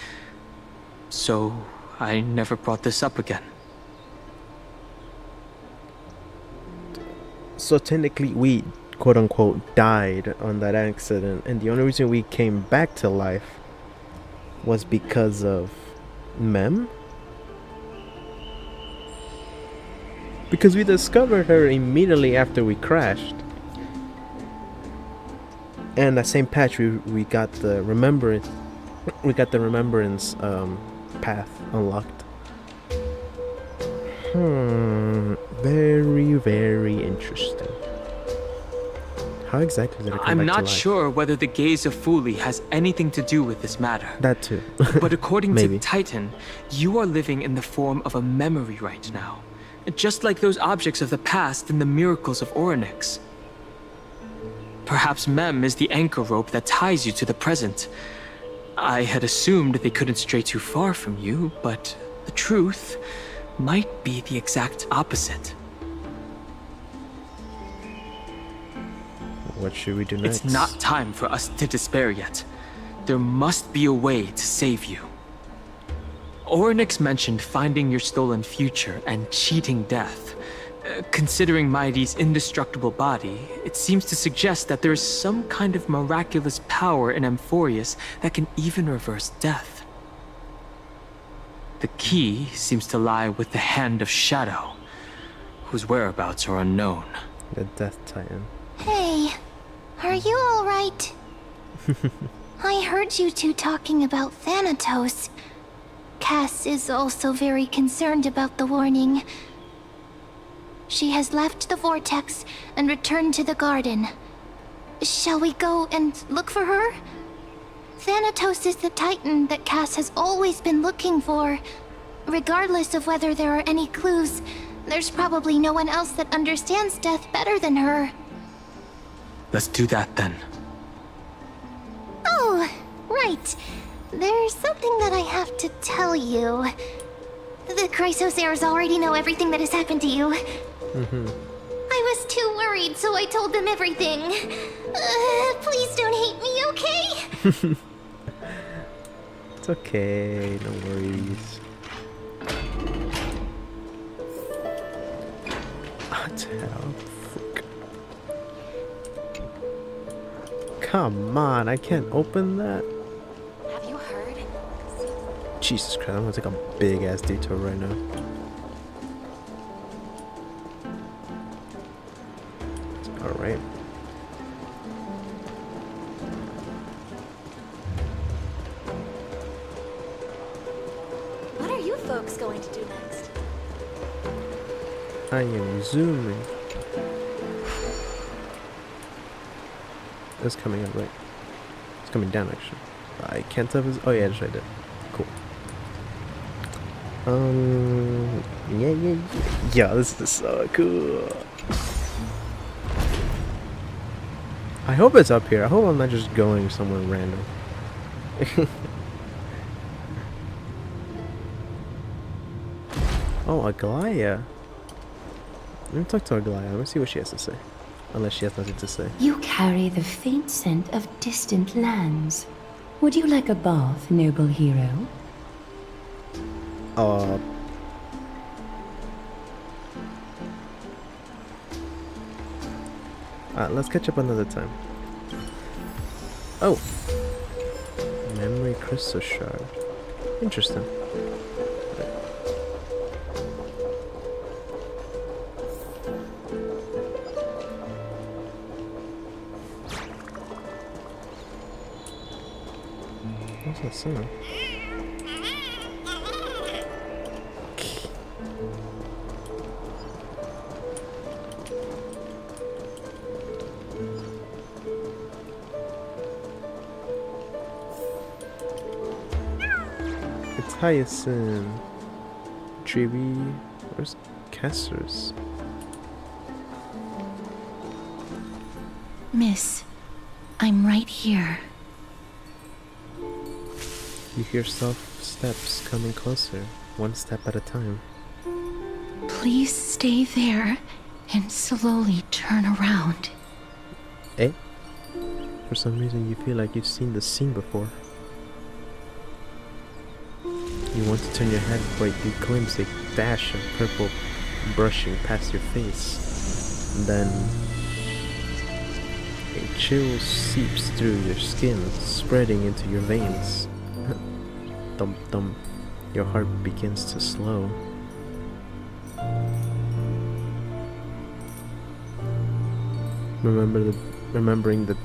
So I never brought this up again. So technically we quote unquote died on that accident, and the only reason we came back to life was because of Mem? Because we discovered her immediately after we crashed. And that same patch we got the remembrance path unlocked. Very, very interesting. How exactly did it come back to life? I'm not sure whether the gaze of Fuli has anything to do with this matter. That too. But according Maybe. to Titan, you are living in the form of a memory right now. Just like those objects of the past and the miracles of Oryx. Perhaps Mem is the anchor rope that ties you to the present. I had assumed they couldn't stray too far from you, but the truth might be the exact opposite. What should we do next? It's not time for us to despair yet. There must be a way to save you. Orynyx mentioned finding your stolen future and cheating death. Considering Mighty's indestructible body, it seems to suggest that there is some kind of miraculous power in Amphorius that can even reverse death. The key seems to lie with the Hand of Shadow, whose whereabouts are unknown. The Death Titan. Hey, are you alright? I heard you two talking about Thanatos. Cass is also very concerned about the warning. She has left the vortex and returned to the garden. Shall we go and look for her? Thanatos is the Titan that Cass has always been looking for. Regardless of whether there are any clues, there's probably no one else that understands death better than her. Let's do that then. Oh, right. There's something that I have to tell you. The Chrysosairs already know everything that has happened to you. I was too worried, so I told them everything. Please don't hate me, okay? It's okay, no worries. What the hell? Frick. Come on, I can't open that. Have you heard? Jesus Christ, I'm gonna take a big ass detour right now. Alright. What are you folks going to do next? I am zooming. It's coming up, right? It's coming down, actually. I can't tell if it's... Oh, yeah, that's right there. Cool. Yeah, this is so cool. I hope it's up here. I hope I'm not just going somewhere random. Oh, Aglaya. Let me talk to Aglaya. Let me see what she has to say. Unless she has nothing to say. You carry the faint scent of distant lands. Would you like a bath, noble hero? Let's catch up another time. Oh! Memory crystal shard. Interesting. What's that sound? It's Hyacinth. Chibi. Where's Cassers? Miss, I'm right here. You hear soft steps coming closer, one step at a time. Please stay there and slowly turn around. Eh? For some reason you feel like you've seen this scene before. You want to turn your head, but you glimpse a dash of purple brushing past your face. And then a chill seeps through your skin, spreading into your veins. Thump thump, your heart begins to slow. Remembering the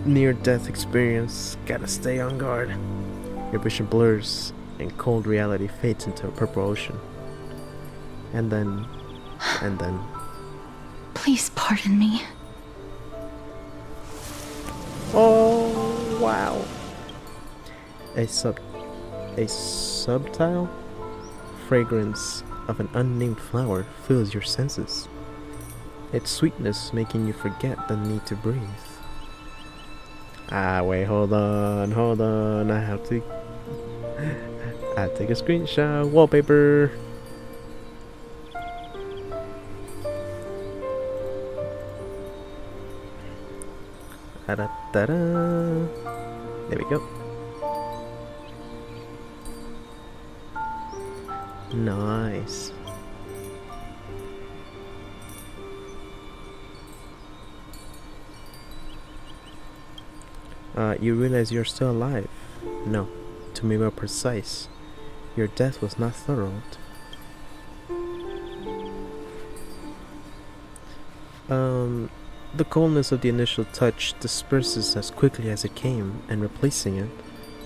near-death experience, gotta stay on guard. Your vision blurs, and cold reality fades into a purple ocean. And then... Please pardon me. Oh, wow. A subtle fragrance of an unnamed flower fills your senses. Its sweetness making you forget the need to breathe. Ah, wait, hold on. I have to take a screenshot. Wallpaper. Da-da-da-da. There we go. Nice. You realize you're still alive? No. To be more precise, your death was not thorough. The coldness of the initial touch disperses as quickly as it came, and replacing it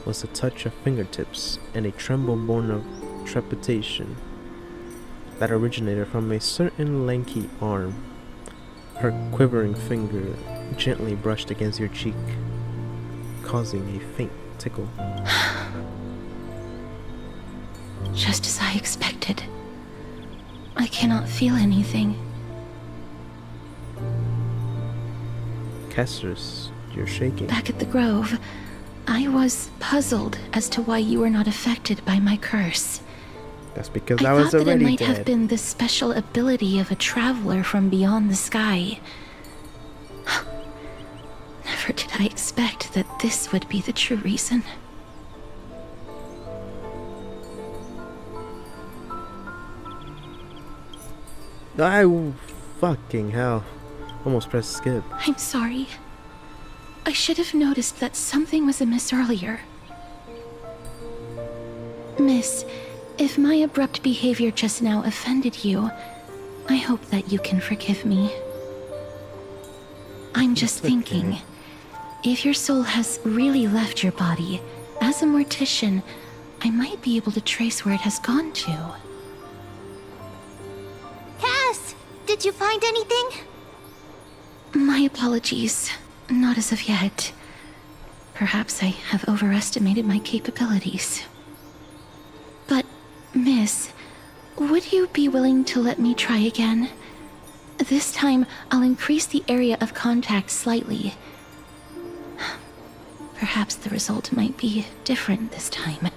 was a touch of fingertips and a tremble born of trepidation that originated from a certain lanky arm. Her quivering finger gently brushed against your cheek, causing a faint tickle. Just as I expected. I cannot feel anything. Cassers, you're shaking. Back at the Grove, I was puzzled as to why you were not affected by my curse. That's because I I was thought that it already might dead. have been the special ability of a traveler from beyond the sky. Never did I expect that this would be the true reason. Fucking hell. Almost pressed skip. I'm sorry. I should have noticed that something was amiss earlier. Miss, if my abrupt behavior just now offended you, I hope that you can forgive me. I'm just thinking, if your soul has really left your body, as a mortician, I might be able to trace where it has gone to. Cass, did you find anything? My apologies. Not as of yet. Perhaps I have overestimated my capabilities. But, Miss, would you be willing to let me try again? This time, I'll increase the area of contact slightly. Perhaps the result might be different this time.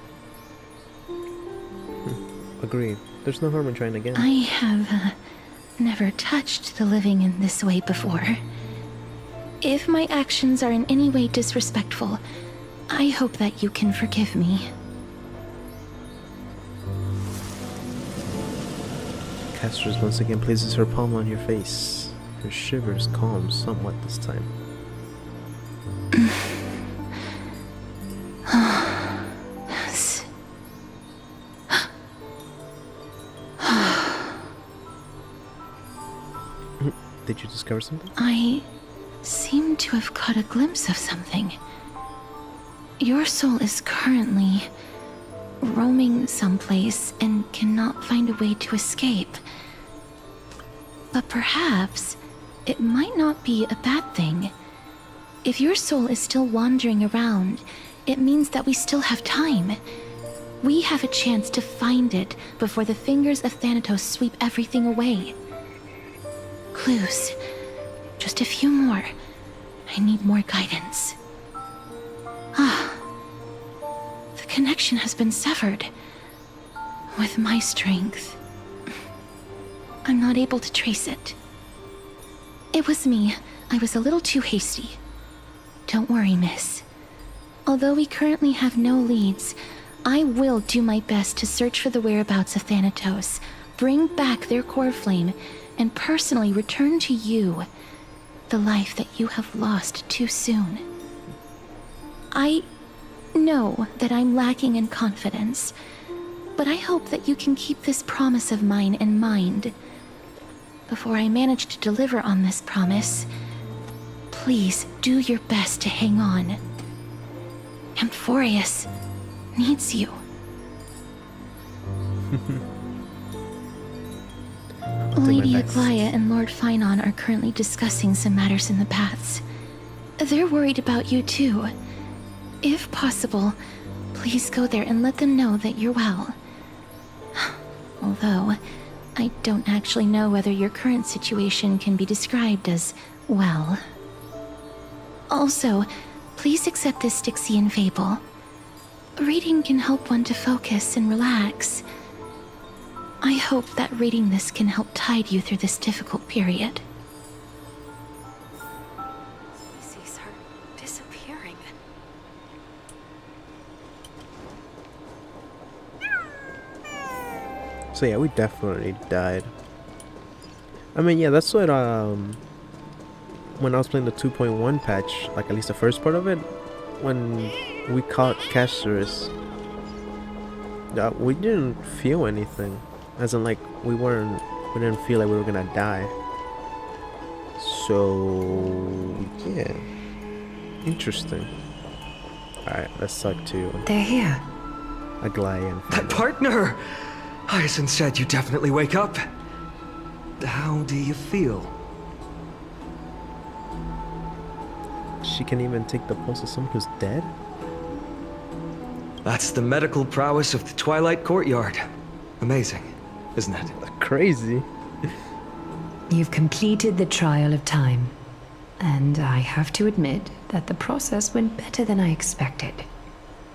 Agreed. There's no harm in trying again. I have never touched the living in this way before. If my actions are in any way disrespectful, I hope that you can forgive me. Castrus once again places her palm on your face. Her shivers calm somewhat this time. Yes. Did you discover something? I seem to have caught a glimpse of something. Your soul is currently roaming someplace and cannot find a way to escape. But perhaps it might not be a bad thing. If your soul is still wandering around, it means that we still have time. We have a chance to find it before the fingers of Thanatos sweep everything away. Clues. Just a few more. I need more guidance. The connection has been severed. With my strength, I'm not able to trace it. It was me. I was a little too hasty. Don't worry, miss. Although we currently have no leads, I will do my best to search for the whereabouts of Thanatos, bring back their core flame, and personally return to you the life that you have lost too soon. I know that I'm lacking in confidence, but I hope that you can keep this promise of mine in mind. Before I manage to deliver on this promise, please do your best to hang on. Amphorius needs you. Lady Aglaya and Lord Finon are currently discussing some matters in the paths. They're worried about you too. If possible, please go there and let them know that you're well. Although, I don't actually know whether your current situation can be described as well. Also, Please accept this Styxian fable. Reading can help one to focus and relax. I hope that reading this can help tide you through this difficult period. Species are disappearing. So yeah, we definitely died. I mean, yeah, that's what when I was playing the 2.1 patch, like at least the first part of it, when we caught Castorus, we didn't feel anything. As in, like, we didn't feel like we were gonna die. So yeah, interesting. Alright, let's talk to They're here. Aglaya and That partner! Hyacinth said you definitely wake up. How do you feel? She can even take the pulse of someone who's dead? That's the medical prowess of the Twilight Courtyard. Amazing, isn't it? Crazy. You've completed the trial of time, and I have to admit that the process went better than I expected.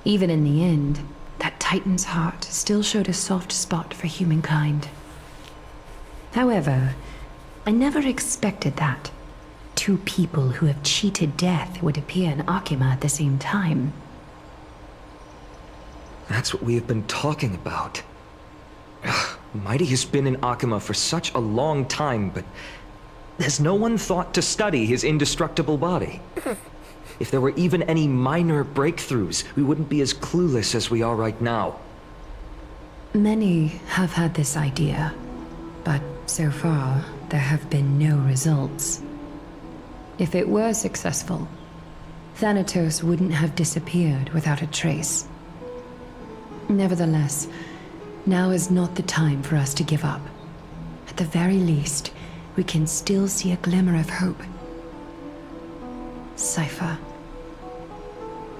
Even in the end, that Titan's heart still showed a soft spot for humankind. However, I never expected that. Two people who have cheated death would appear in Akima at the same time. That's what we have been talking about. Mighty has been in Akima for such a long time, but has no one thought to study his indestructible body? If there were even any minor breakthroughs, we wouldn't be as clueless as we are right now. Many have had this idea, but so far, there have been no results. If it were successful, Thanatos wouldn't have disappeared without a trace. Nevertheless, now is not the time for us to give up. At the very least, we can still see a glimmer of hope. Cypher.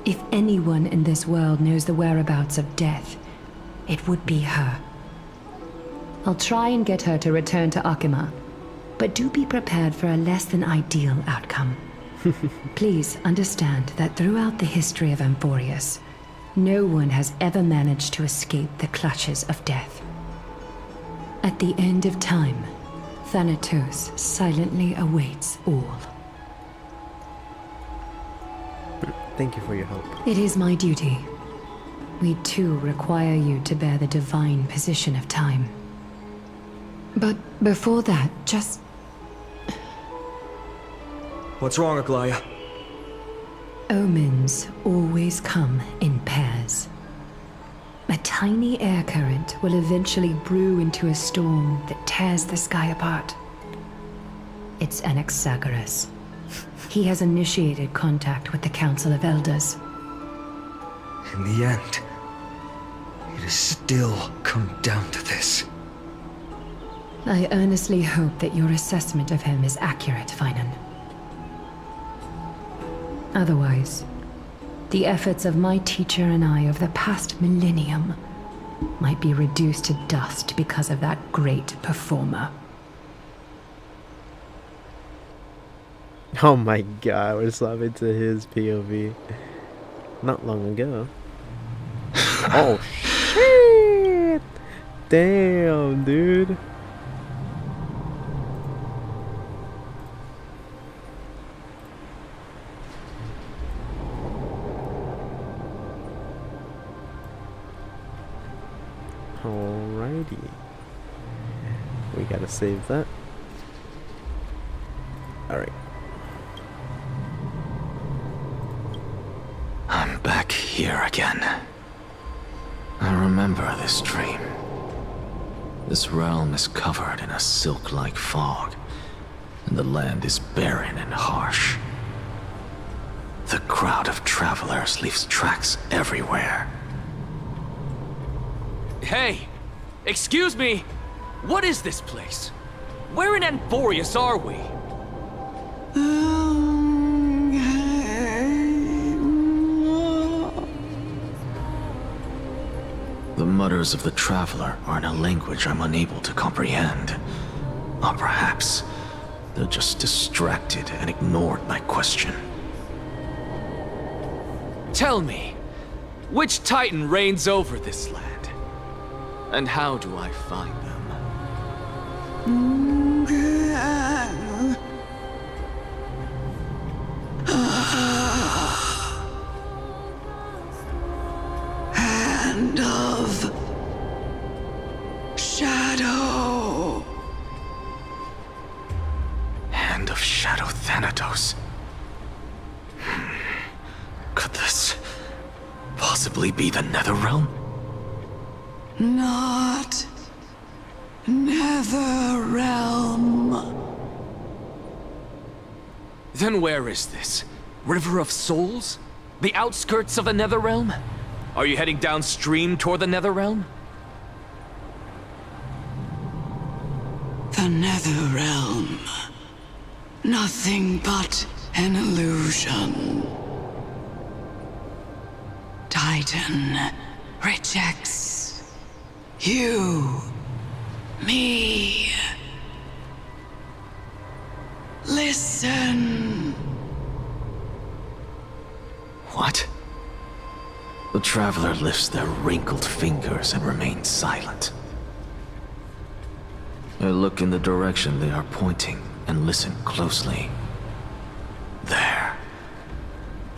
If anyone in this world knows the whereabouts of death, it would be her. I'll try and get her to return to Akima, but do be prepared for a less than ideal outcome. Please understand that throughout the history of Amphorius, no one has ever managed to escape the clutches of death. At the end of time, Thanatos silently awaits all. Thank you for your help. It is my duty. We too require you to bear the divine position of time. But before that, just... What's wrong, Aglaya? Omens always come in pairs. A tiny air current will eventually brew into a storm that tears the sky apart. It's Anaxagoras. He has initiated contact with the Council of Elders. In the end, it has still come down to this. I earnestly hope that your assessment of him is accurate, Finan. Otherwise, the efforts of my teacher and I of the past millennium might be reduced to dust because of that great performer. Oh my god, we're swapping to his POV. Not long ago. Oh shit! Damn, dude. Alrighty. We gotta save that. Alright. I'm back here again. I remember this dream. This realm is covered in a silk-like fog, and the land is barren and harsh. The crowd of travelers leaves tracks everywhere. Hey! Excuse me! What is this place? Where in Amphorius are we? The mutters of the traveler are in a language I'm unable to comprehend. Or perhaps they're just distracted and ignored my question. Tell me, which Titan reigns over this land? And how do I find them? Hand of Shadow. Hand of Shadow Thanatos. Could this possibly be the Netherrealm? Not Netherrealm. Then where is this? River of Souls? The outskirts of the Netherrealm? Are you heading downstream toward the Netherrealm? The Netherrealm. Nothing but an illusion. Titan rejects you, me. Listen. What? The Traveler lifts their wrinkled fingers and remains silent. I look in the direction they are pointing and listen closely. There.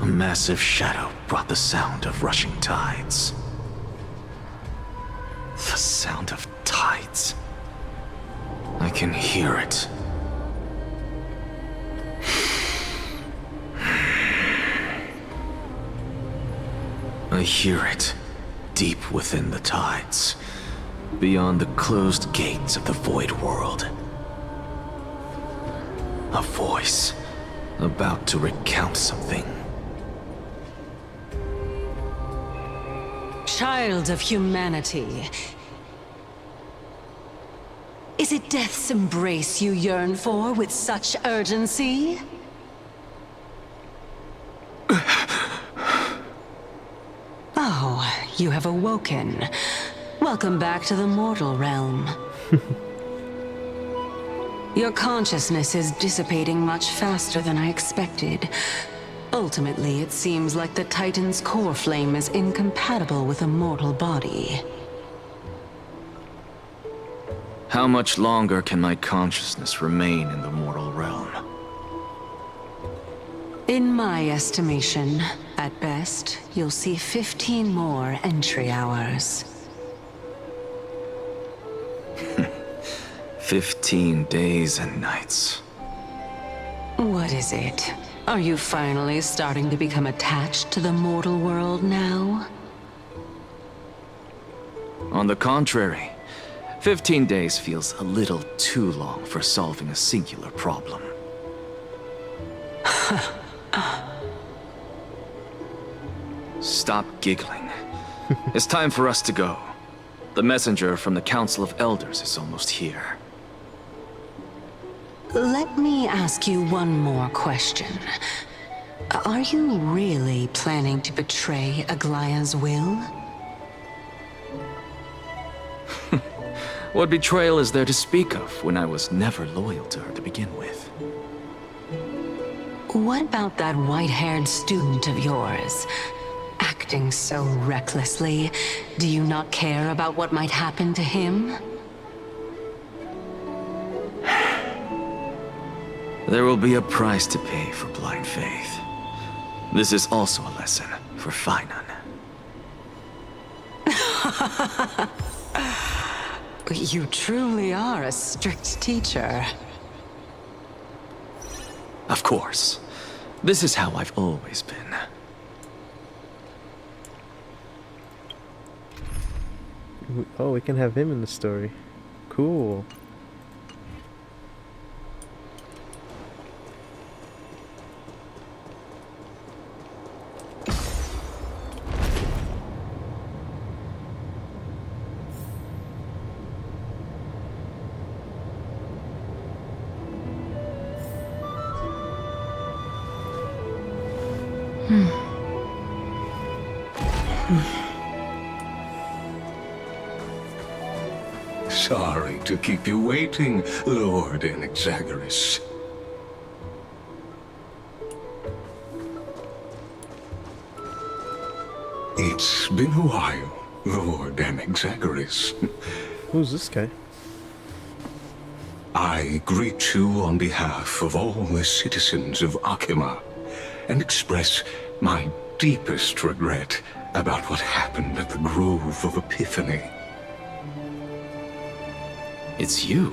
A massive shadow brought the sound of rushing tides. The sound of tides. I can hear it. I hear it, deep within the tides, beyond the closed gates of the Void World. A voice, about to recount something. Child of humanity. Is it death's embrace you yearn for with such urgency? Oh, you have awoken. Welcome back to the mortal realm. Your consciousness is dissipating much faster than I expected. Ultimately, it seems like the Titan's core flame is incompatible with a mortal body. How much longer can my consciousness remain in the mortal realm? In my estimation, at best, you'll see 15 more entry hours. 15 days and nights. What is it? Are you finally starting to become attached to the mortal world now? On the contrary, 15 days feels a little too long for solving a singular problem. Stop giggling. It's time for us to go. The messenger from the Council of Elders is almost here. Let me ask you one more question. Are you really planning to betray Aglaya's will? What betrayal is there to speak of when I was never loyal to her to begin with? What about that white-haired student of yours? Acting so recklessly, do you not care about what might happen to him? There will be a price to pay for blind faith. This is also a lesson for Finan. You truly are a strict teacher. Of course. This is how I've always been. Oh, we can have him in the story. Cool. Sorry to keep you waiting, Lord Inexagoras. It's been a while, Lord Anaxagoras. Who's this guy? I greet you on behalf of all the citizens of Akima and express my deepest regret about what happened at the Grove of Epiphany. It's you.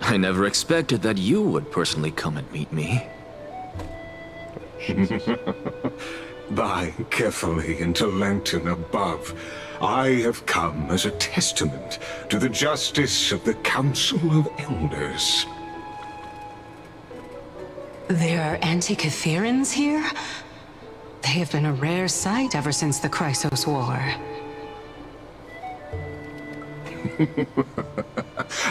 I never expected that you would personally come and meet me. By carefully into Lantern above, I have come as a testament to the justice of the Council of Elders. There are Antikytherans here? They have been a rare sight ever since the Chrysos War.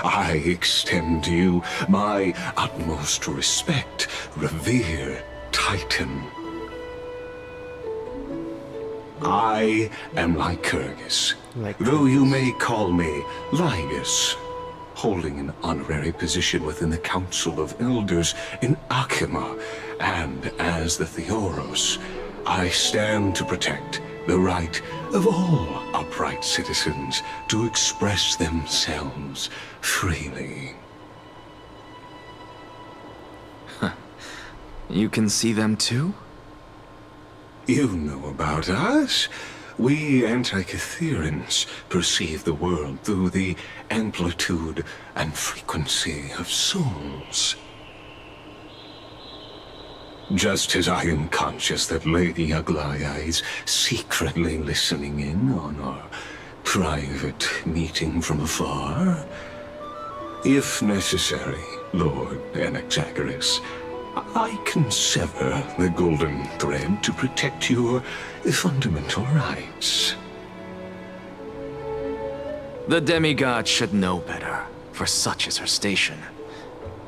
I extend to you my utmost respect, revere Titan. I am Lycurgus, though you may call me Lygus, holding an honorary position within the Council of Elders in Akima, and as the Theoros, I stand to protect the right of all upright citizens to express themselves freely. You can see them too? You know about us. We Antikytherans perceive the world through the amplitude and frequency of souls. Just as I am conscious that Lady Aglaya is secretly listening in on our private meeting from afar, if necessary, Lord Anaxagoras, I can sever the golden thread to protect your fundamental rights. The demigod should know better, for such is her station.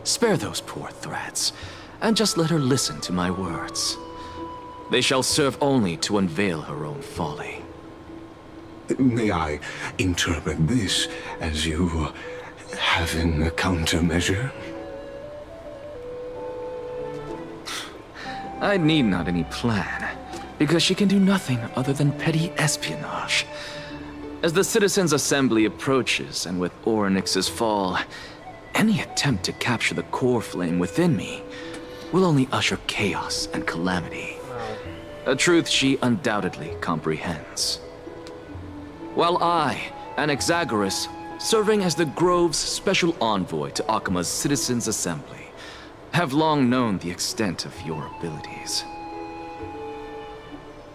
Spare those poor threads, and just let her listen to my words. They shall serve only to unveil her own folly. May I interpret this as you having a countermeasure? I need not any plan, because she can do nothing other than petty espionage. As the Citizens' Assembly approaches, and with Orynyx's fall, any attempt to capture the core flame within me will only usher chaos and calamity. A truth she undoubtedly comprehends. While I, Anaxagoras, serving as the Grove's special envoy to Akima's Citizens' Assembly, have long known the extent of your abilities.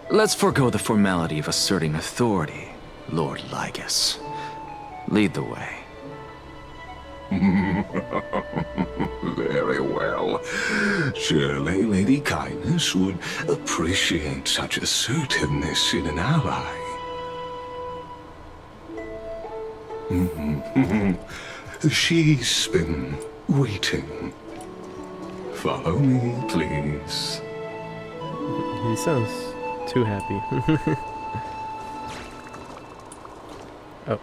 Let's forego the formality of asserting authority, Lord Lygus. Lead the way. Very well. Surely Lady Kindness would appreciate such assertiveness in an ally. She's been waiting. Follow me, please. He sounds too happy. Oh.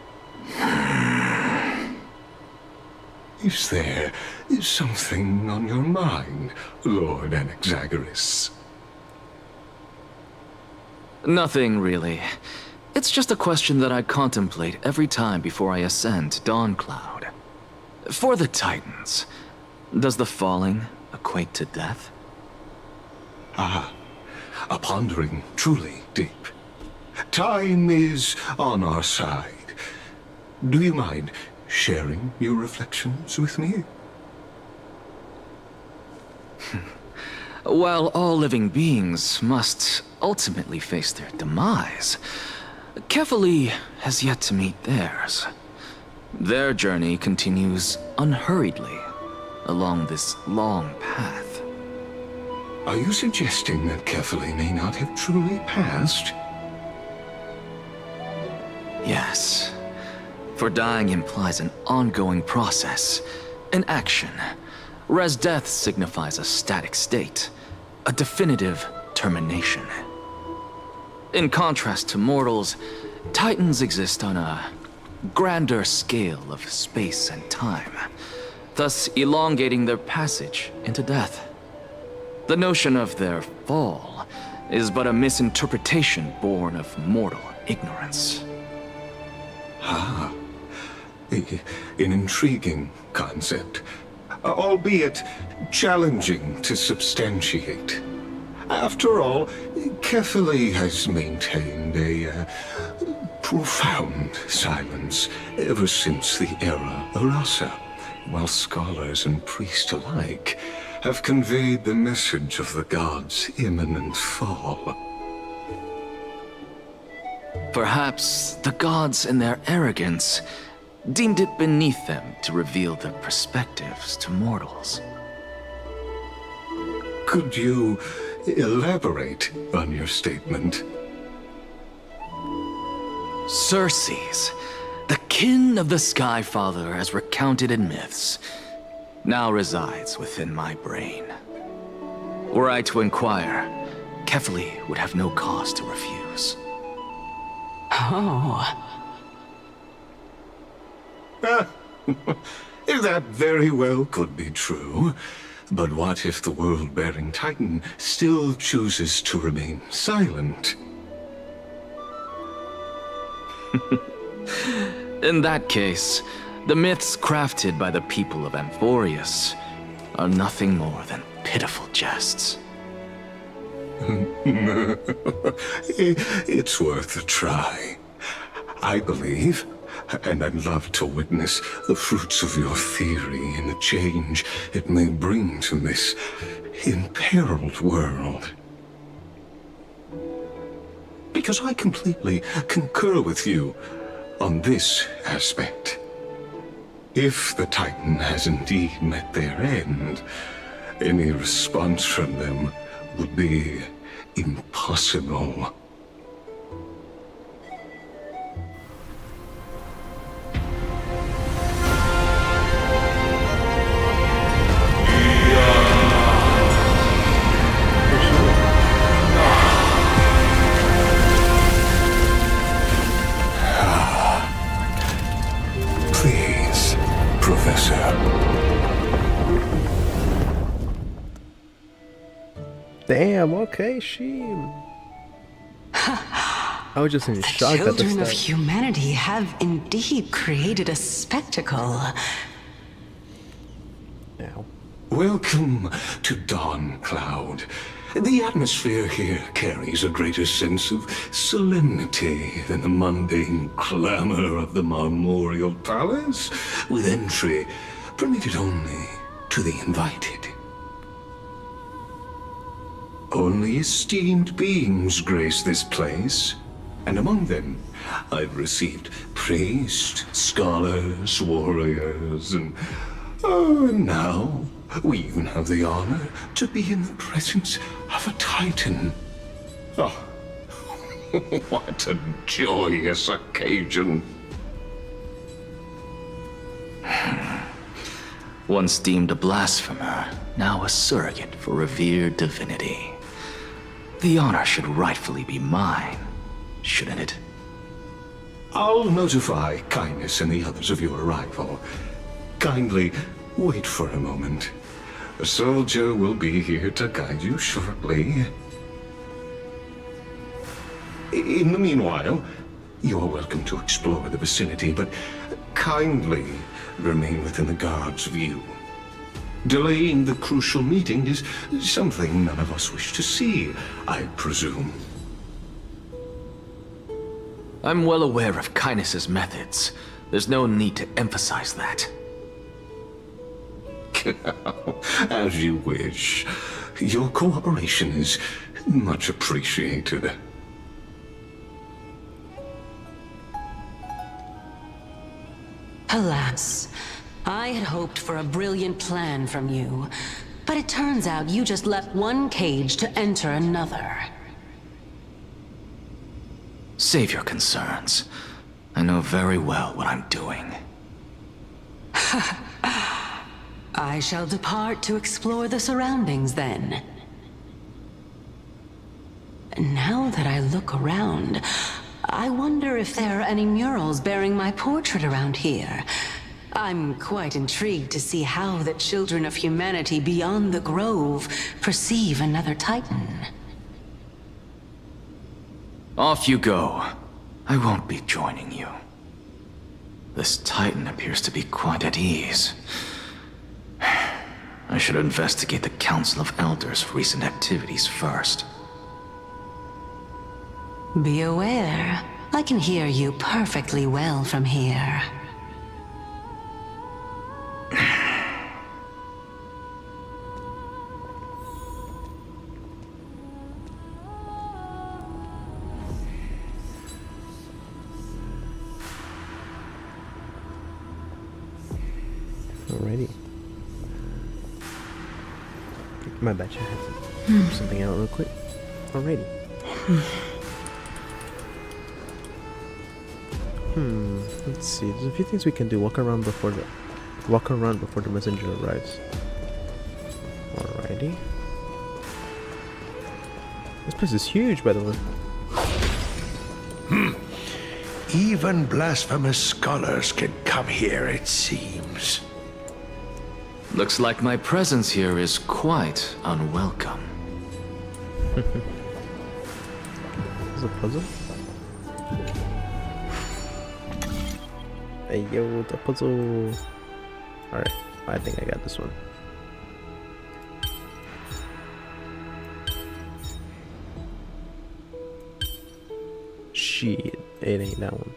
Is there something on your mind, Lord Anaxagoras? Nothing, really. It's just a question that I contemplate every time before I ascend to Dawncloud. For the Titans, does the falling equate to death? Ah, a pondering truly deep. Time is on our side. Do you mind sharing your reflections with me? While all living beings must ultimately face their demise, Kefali has yet to meet theirs. Their journey continues unhurriedly along this long path. Are you suggesting that Kefali may not have truly passed? Yes. For dying implies an ongoing process, an action, whereas death signifies a static state, a definitive termination. In contrast to mortals, Titans exist on a grander scale of space and time, thus elongating their passage into death. The notion of their fall is but a misinterpretation born of mortal ignorance. Ah, an intriguing concept, albeit challenging to substantiate. After all, Kefali has maintained a profound silence ever since the era Arasa, while scholars and priests alike have conveyed the message of the gods' imminent fall. Perhaps the gods in their arrogance deemed it beneath them to reveal their perspectives to mortals. Could you elaborate on your statement? Circes, the kin of the Sky Father as recounted in myths, now resides within my brain. Were I to inquire, Kefali would have no cause to refuse. Oh. That very well could be true. But what if the world-bearing Titan still chooses to remain silent? In that case, the myths crafted by the people of Amphorius are nothing more than pitiful jests. It's worth a try. I believe, and I'd love to witness the fruits of your theory and the change it may bring to this imperiled world. Because I completely concur with you on this aspect. If the Titan has indeed met their end, any response from them would be impossible. Please, Professor. Damn, okay, Sheem. I was just in shock at the Children of start. humanity have indeed created a spectacle. Now. Welcome to Dawn Cloud. The atmosphere here carries a greater sense of solemnity than the mundane clamor of the Marmorial Palace, with entry permitted only to the invited. Only esteemed beings grace this place, and among them I've received priests, scholars, warriors, and now we even have the honor to be in the presence of a Titan. Oh, what a joyous occasion. Once deemed a blasphemer, now a surrogate for revered divinity. The honor should rightfully be mine, shouldn't it? I'll notify Kindness and the others of your arrival. Kindly wait for a moment. A soldier will be here to guide you shortly. In the meanwhile, you are welcome to explore the vicinity, but kindly remain within the guard's view. Delaying the crucial meeting is something none of us wish to see, I presume. I'm well aware of Kindness's methods. There's no need to emphasize that. As you wish. Your cooperation is much appreciated. Alas, I had hoped for a brilliant plan from you, but it turns out you just left one cage to enter another. Save your concerns. I know very well what I'm doing. I shall depart to explore the surroundings then. Now that I look around, I wonder if there are any murals bearing my portrait around here. I'm quite intrigued to see how the children of humanity beyond the grove perceive another Titan. Off you go. I won't be joining you. This Titan appears to be quite at ease. I should investigate the Council of Elders' recent activities first. Be aware. I can hear you perfectly well from here. Alrighty. My bad, I had to do something out real quick. Alrighty. Let's see. There's a few things we can do. Walk around before the messenger arrives. Alrighty. This place is huge, by the way. Even blasphemous scholars can come here, it seems. Looks like my presence here is quite unwelcome. Is this a puzzle? Hey yo, the puzzle. Alright, I think I got this one. Shit, it ain't that one.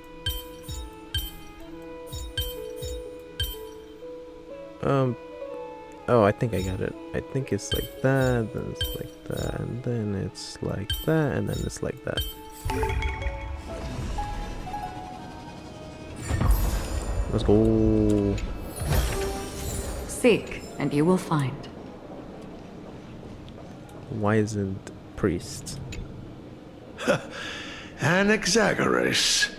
Oh, I think I got it. I think it's like that, then it's like that, and then it's like that, and then it's like that. Let's go. Seek, and you will find. Why isn't priest? Anaxagoras,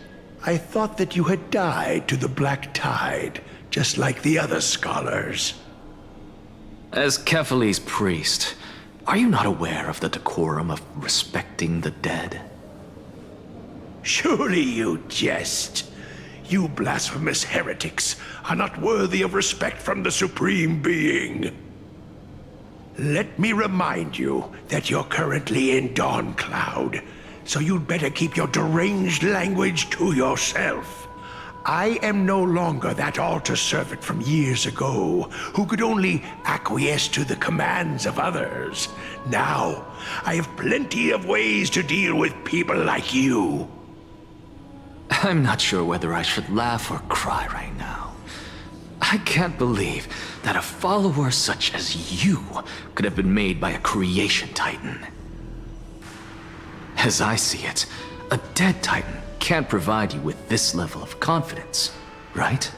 I thought that you had died to the Black Tide, just like the other scholars. As Kephales's priest, are you not aware of the decorum of respecting the dead? Surely you jest. You blasphemous heretics are not worthy of respect from the Supreme Being. Let me remind you that you're currently in Dawn Cloud, so you'd better keep your deranged language to yourself. I am no longer that altar servant from years ago, who could only acquiesce to the commands of others. Now, I have plenty of ways to deal with people like you. I'm not sure whether I should laugh or cry right now. I can't believe that a follower such as you could have been made by a creation titan. As I see it, a dead titan can't provide you with this level of confidence, right?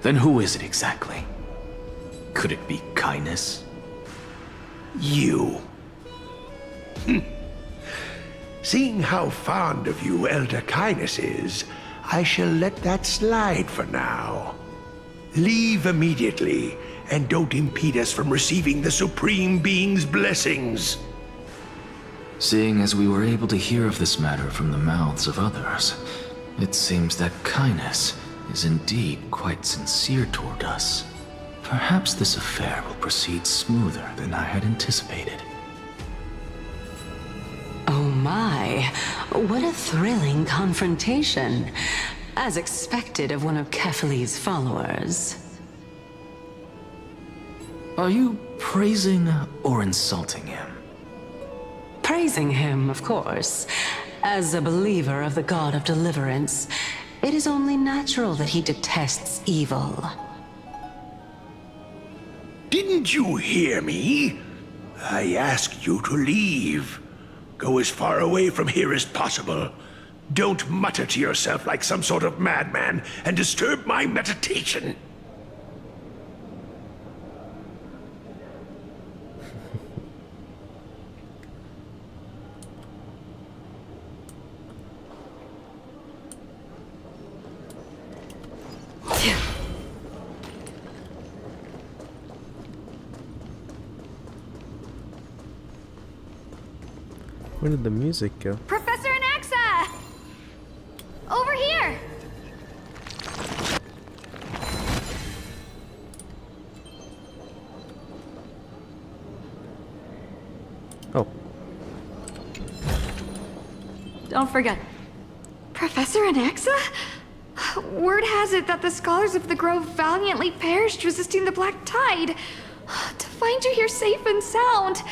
Then who is it exactly? Could it be kindness? You. Seeing how fond of you Elder Kindness is, I shall let that slide for now. Leave immediately, and don't impede us from receiving the Supreme Being's blessings. Seeing as we were able to hear of this matter from the mouths of others, it seems that Kindness is indeed quite sincere toward us. Perhaps this affair will proceed smoother than I had anticipated. Oh my, what a thrilling confrontation. As expected of one of Kephales's followers. Are you praising or insulting him? Praising him, of course. As a believer of the God of Deliverance, it is only natural that he detests evil. Didn't you hear me? I asked you to leave. Go as far away from here as possible. Don't mutter to yourself like some sort of madman and disturb my meditation. Where did the music go? Professor Anaxa! Over here! Oh. don't forget. Professor Anaxa? Word has it that the scholars of the Grove valiantly perished resisting the Black Tide. To find you here safe and sound,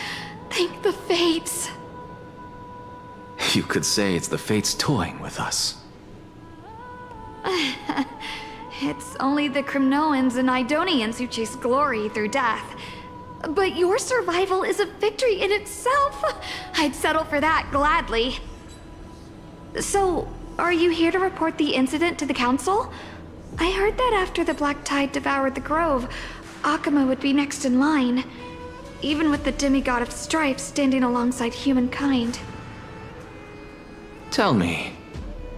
thank the Fates. You could say it's the Fates toying with us. It's only the Crimnoans and Idonians who chase glory through death. But your survival is a victory in itself. I'd settle for that gladly. So, are you here to report the incident to the Council? I heard that after the Black Tide devoured the Grove, Akuma would be next in line, even with the demigod of strife standing alongside humankind. Tell me,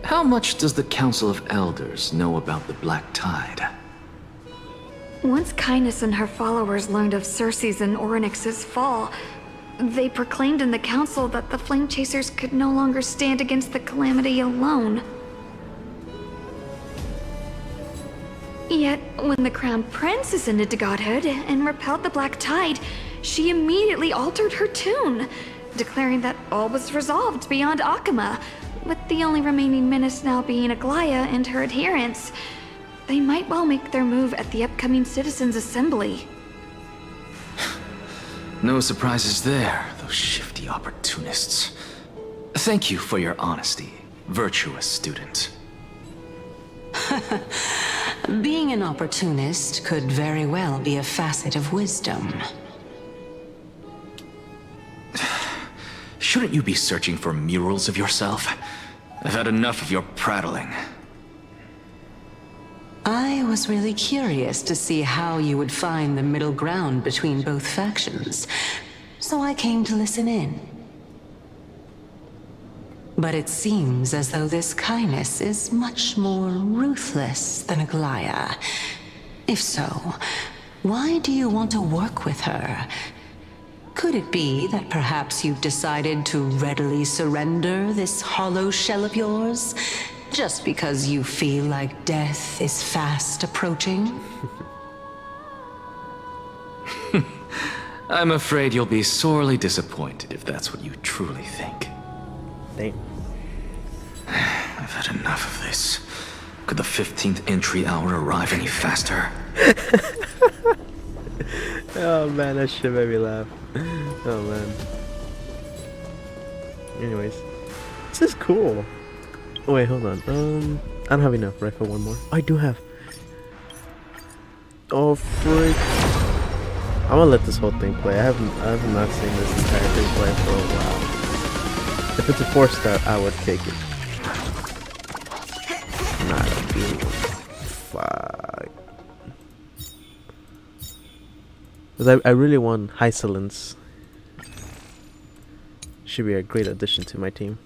how much does the Council of Elders know about the Black Tide? Once Kindness and her followers learned of Circe's and Orynyx's fall, they proclaimed in the council that the Flame Chasers could no longer stand against the calamity alone. Yet, when the Crown Prince ascended to godhood and repelled the Black Tide, she immediately altered her tune, declaring that all was resolved beyond Akuma, with the only remaining menace now being Aglaya and her adherents. They might well make their move at the upcoming Citizens' Assembly. No surprises there, those shifty opportunists. Thank you for your honesty, virtuous student. Being an opportunist could very well be a facet of wisdom. Shouldn't you be searching for murals of yourself? I've had enough of your prattling. I was really curious to see how you would find the middle ground between both factions, so I came to listen in. But it seems as though this Kindness is much more ruthless than Aglaya. If so, why do you want to work with her? Could it be that perhaps you've decided to readily surrender this hollow shell of yours? Just because you feel like death is fast approaching? I'm afraid you'll be sorely disappointed if that's what you truly think. Damn. I've had enough of this. Could the 15th entry hour arrive any faster? Oh man, that shit made me laugh. Oh man. Anyways, this is cool. Oh, wait, hold on. I don't have enough, right, for one more. I do have. Oh frick! I'm gonna let this whole thing play. I have not seen this entire thing play for a while. If it's a 4-star, I would take it. Not a good one. Fuck. Because I really want Hysolence. Should be a great addition to my team.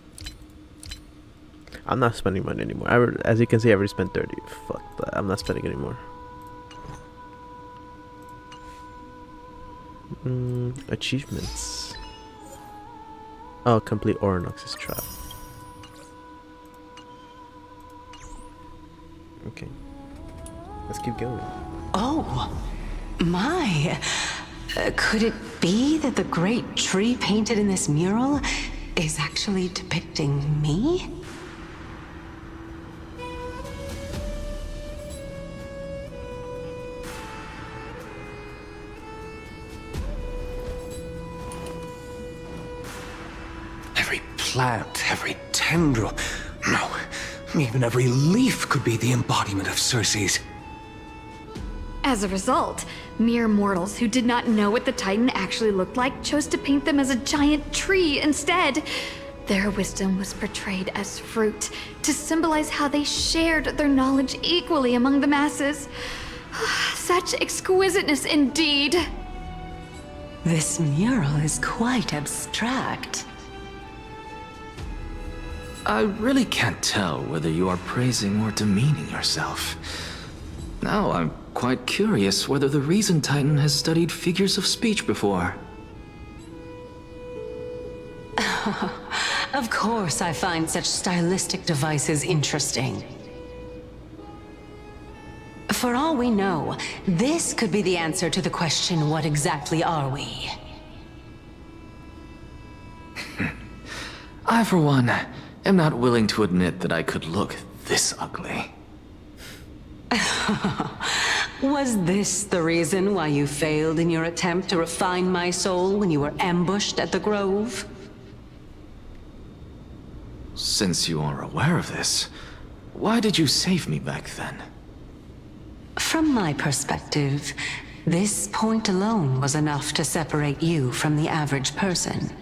I'm not spending money anymore. As you can see, I already spent 30. Fuck that. I'm not spending anymore. Achievements. Oh, complete Orynyx's trap. Okay. Let's keep going. Oh, my. Could it be that the great tree painted in this mural is actually depicting me? Every plant, every tendril, no, even every leaf could be the embodiment of Circe's. As a result, mere mortals who did not know what the Titan actually looked like chose to paint them as a giant tree instead. Their wisdom was portrayed as fruit, to symbolize how they shared their knowledge equally among the masses. Such exquisiteness indeed. This mural is quite abstract. I really can't tell whether you are praising or demeaning yourself. Now I'm quite curious whether the Reason Titan has studied figures of speech before. Of course I find such stylistic devices interesting. For all we know, this could be the answer to the question, what exactly are we? I, for one, am not willing to admit that I could look this ugly. Was this the reason why you failed in your attempt to refine my soul when you were ambushed at the Grove? Since you are aware of this, why did you save me back then? From my perspective, this point alone was enough to separate you from the average person.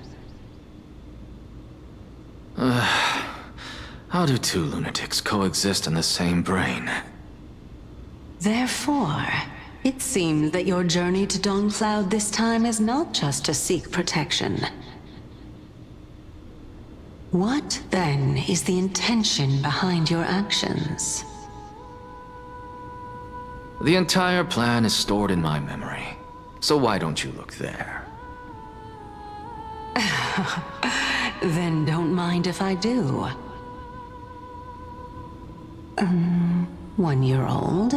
How do two lunatics coexist in the same brain? Therefore, it seems that your journey to Dawn-Cloud this time is not just to seek protection. What, then, is the intention behind your actions? The entire plan is stored in my memory, so why don't you look there? Then don't mind if I do. 1 year old,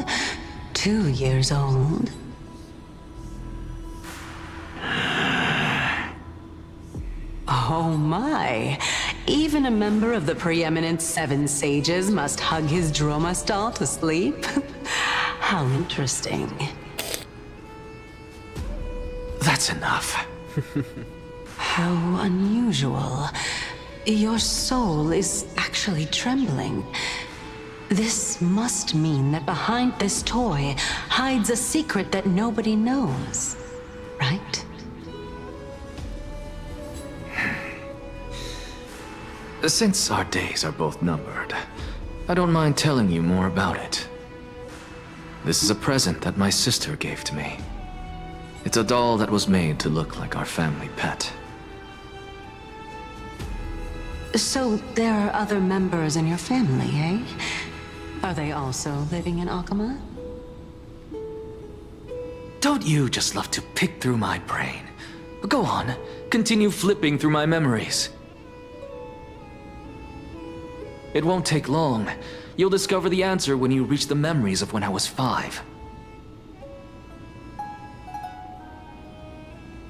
2 years old. Oh my! Even a member of the preeminent 7 sages must hug his Dromastal to sleep? How interesting. That's enough. How unusual. Your soul is actually trembling. This must mean that behind this toy hides a secret that nobody knows, right? Since our days are both numbered, I don't mind telling you more about it. This is a present that my sister gave to me. It's a doll that was made to look like our family pet. So there are other members in your family, eh? Are they also living in Akama? Don't you just love to pick through my brain? Go on, continue flipping through my memories. It won't take long. You'll discover the answer when you reach the memories of when I was 5.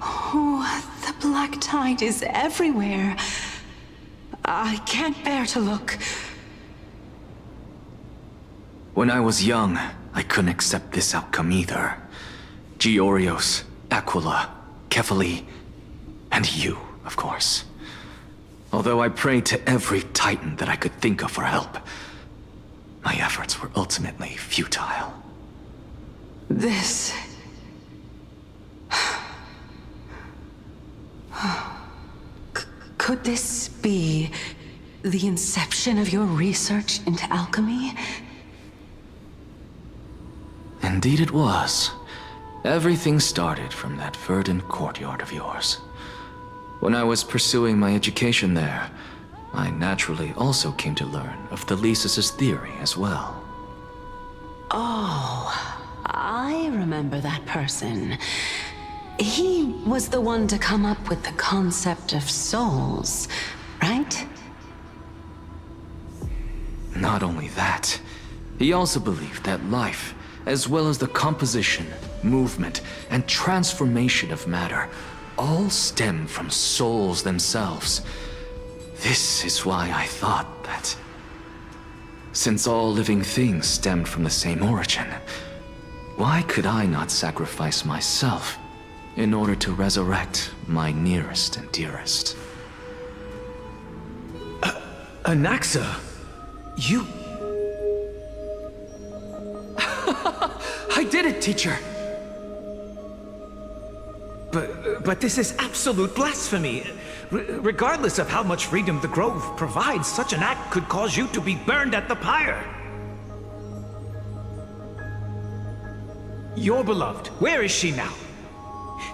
Oh, the black tide is everywhere. I can't bear to look. When I was young, I couldn't accept this outcome either. Georios, Aquila, Kefali, and you, of course. Although I prayed to every titan that I could think of for help, my efforts were ultimately futile. This... Could this be the inception of your research into alchemy? Indeed it was. Everything started from that verdant courtyard of yours. When I was pursuing my education there, I naturally also came to learn of Thelesis' theory as well. Oh, I remember that person. He was the one to come up with the concept of souls, right? Not only that, he also believed that life, as well as the composition, movement, and transformation of matter, all stem from souls themselves. This is why I thought that, since all living things stemmed from the same origin, why could I not sacrifice myself in order to resurrect my nearest and dearest? Anaxa, you... I did it, teacher! But this is absolute blasphemy. Regardless of how much freedom the Grove provides, such an act could cause you to be burned at the pyre. Your beloved, where is she now?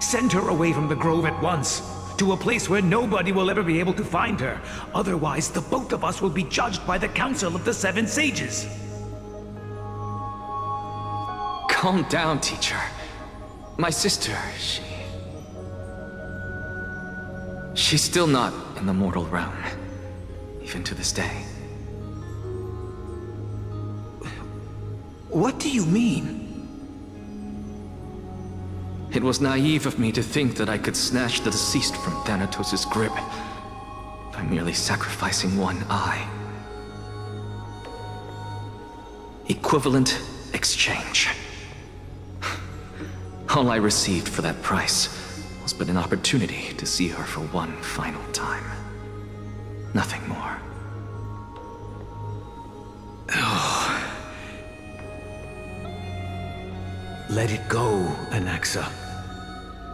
Send her away from the Grove at once, to a place where nobody will ever be able to find her. Otherwise, the both of us will be judged by the Council of the 7 Sages. Calm down, teacher. My sister, she's still not in the mortal realm, even to this day. What do you mean? It was naive of me to think that I could snatch the deceased from Thanatos' grip. by merely sacrificing one eye. Equivalent exchange. All I received for that price was but an opportunity to see her for one final time. Nothing more. Let it go, Anaxa.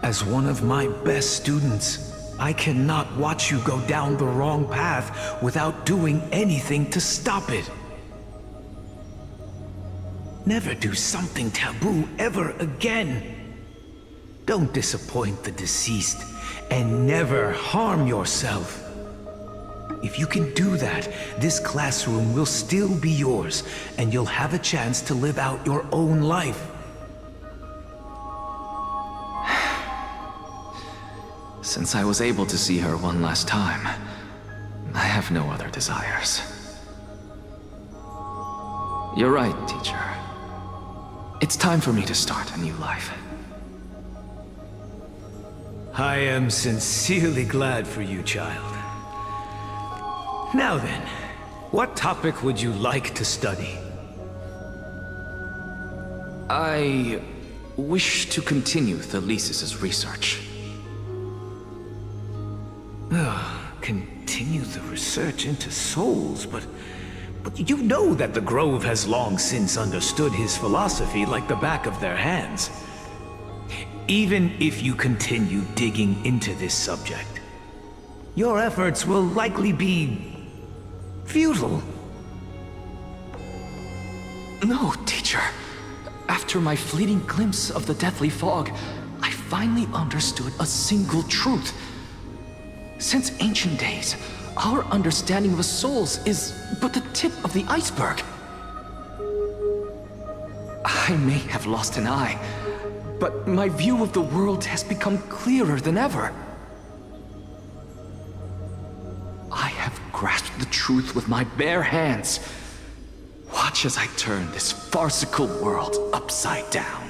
As one of my best students, I cannot watch you go down the wrong path without doing anything to stop it. Never do something taboo ever again. Don't disappoint the deceased, and never harm yourself. If you can do that, this classroom will still be yours, and you'll have a chance to live out your own life. Since I was able to see her one last time, I have no other desires. You're right, teacher. It's time for me to start a new life. I am sincerely glad for you, child. Now then, what topic would you like to study? I wish to continue Thalesis' research. Continue the research into souls, but you know that the Grove has long since understood his philosophy like the back of their hands. Even if you continue digging into this subject, your efforts will likely be futile. No, teacher. After my fleeting glimpse of the deathly fog, I finally understood a single truth. Since ancient days, our understanding of the souls is but the tip of the iceberg. I may have lost an eye, but my view of the world has become clearer than ever. I have grasped the truth with my bare hands. Watch as I turn this farcical world upside down.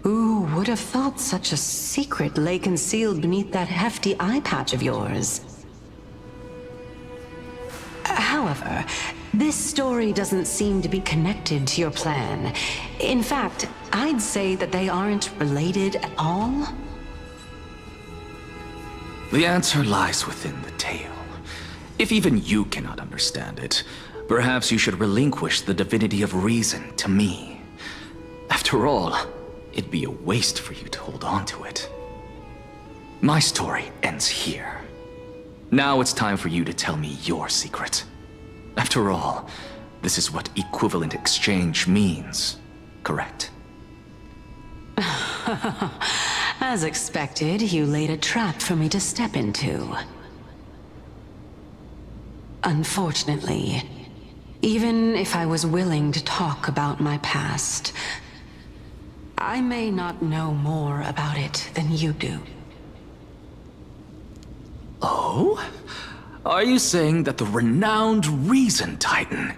Who would have thought such a secret lay concealed beneath that hefty eye patch of yours? However, this story doesn't seem to be connected to your plan. In fact, I'd say that they aren't related at all. The answer lies within the tale. If even you cannot understand it, perhaps you should relinquish the divinity of reason to me. After all, it'd be a waste for you to hold on to it. My story ends here. Now it's time for you to tell me your secret. After all, this is what equivalent exchange means, correct? As expected, you laid a trap for me to step into. Unfortunately, even if I was willing to talk about my past, I may not know more about it than you do. Oh? Are you saying that the renowned Reason Titan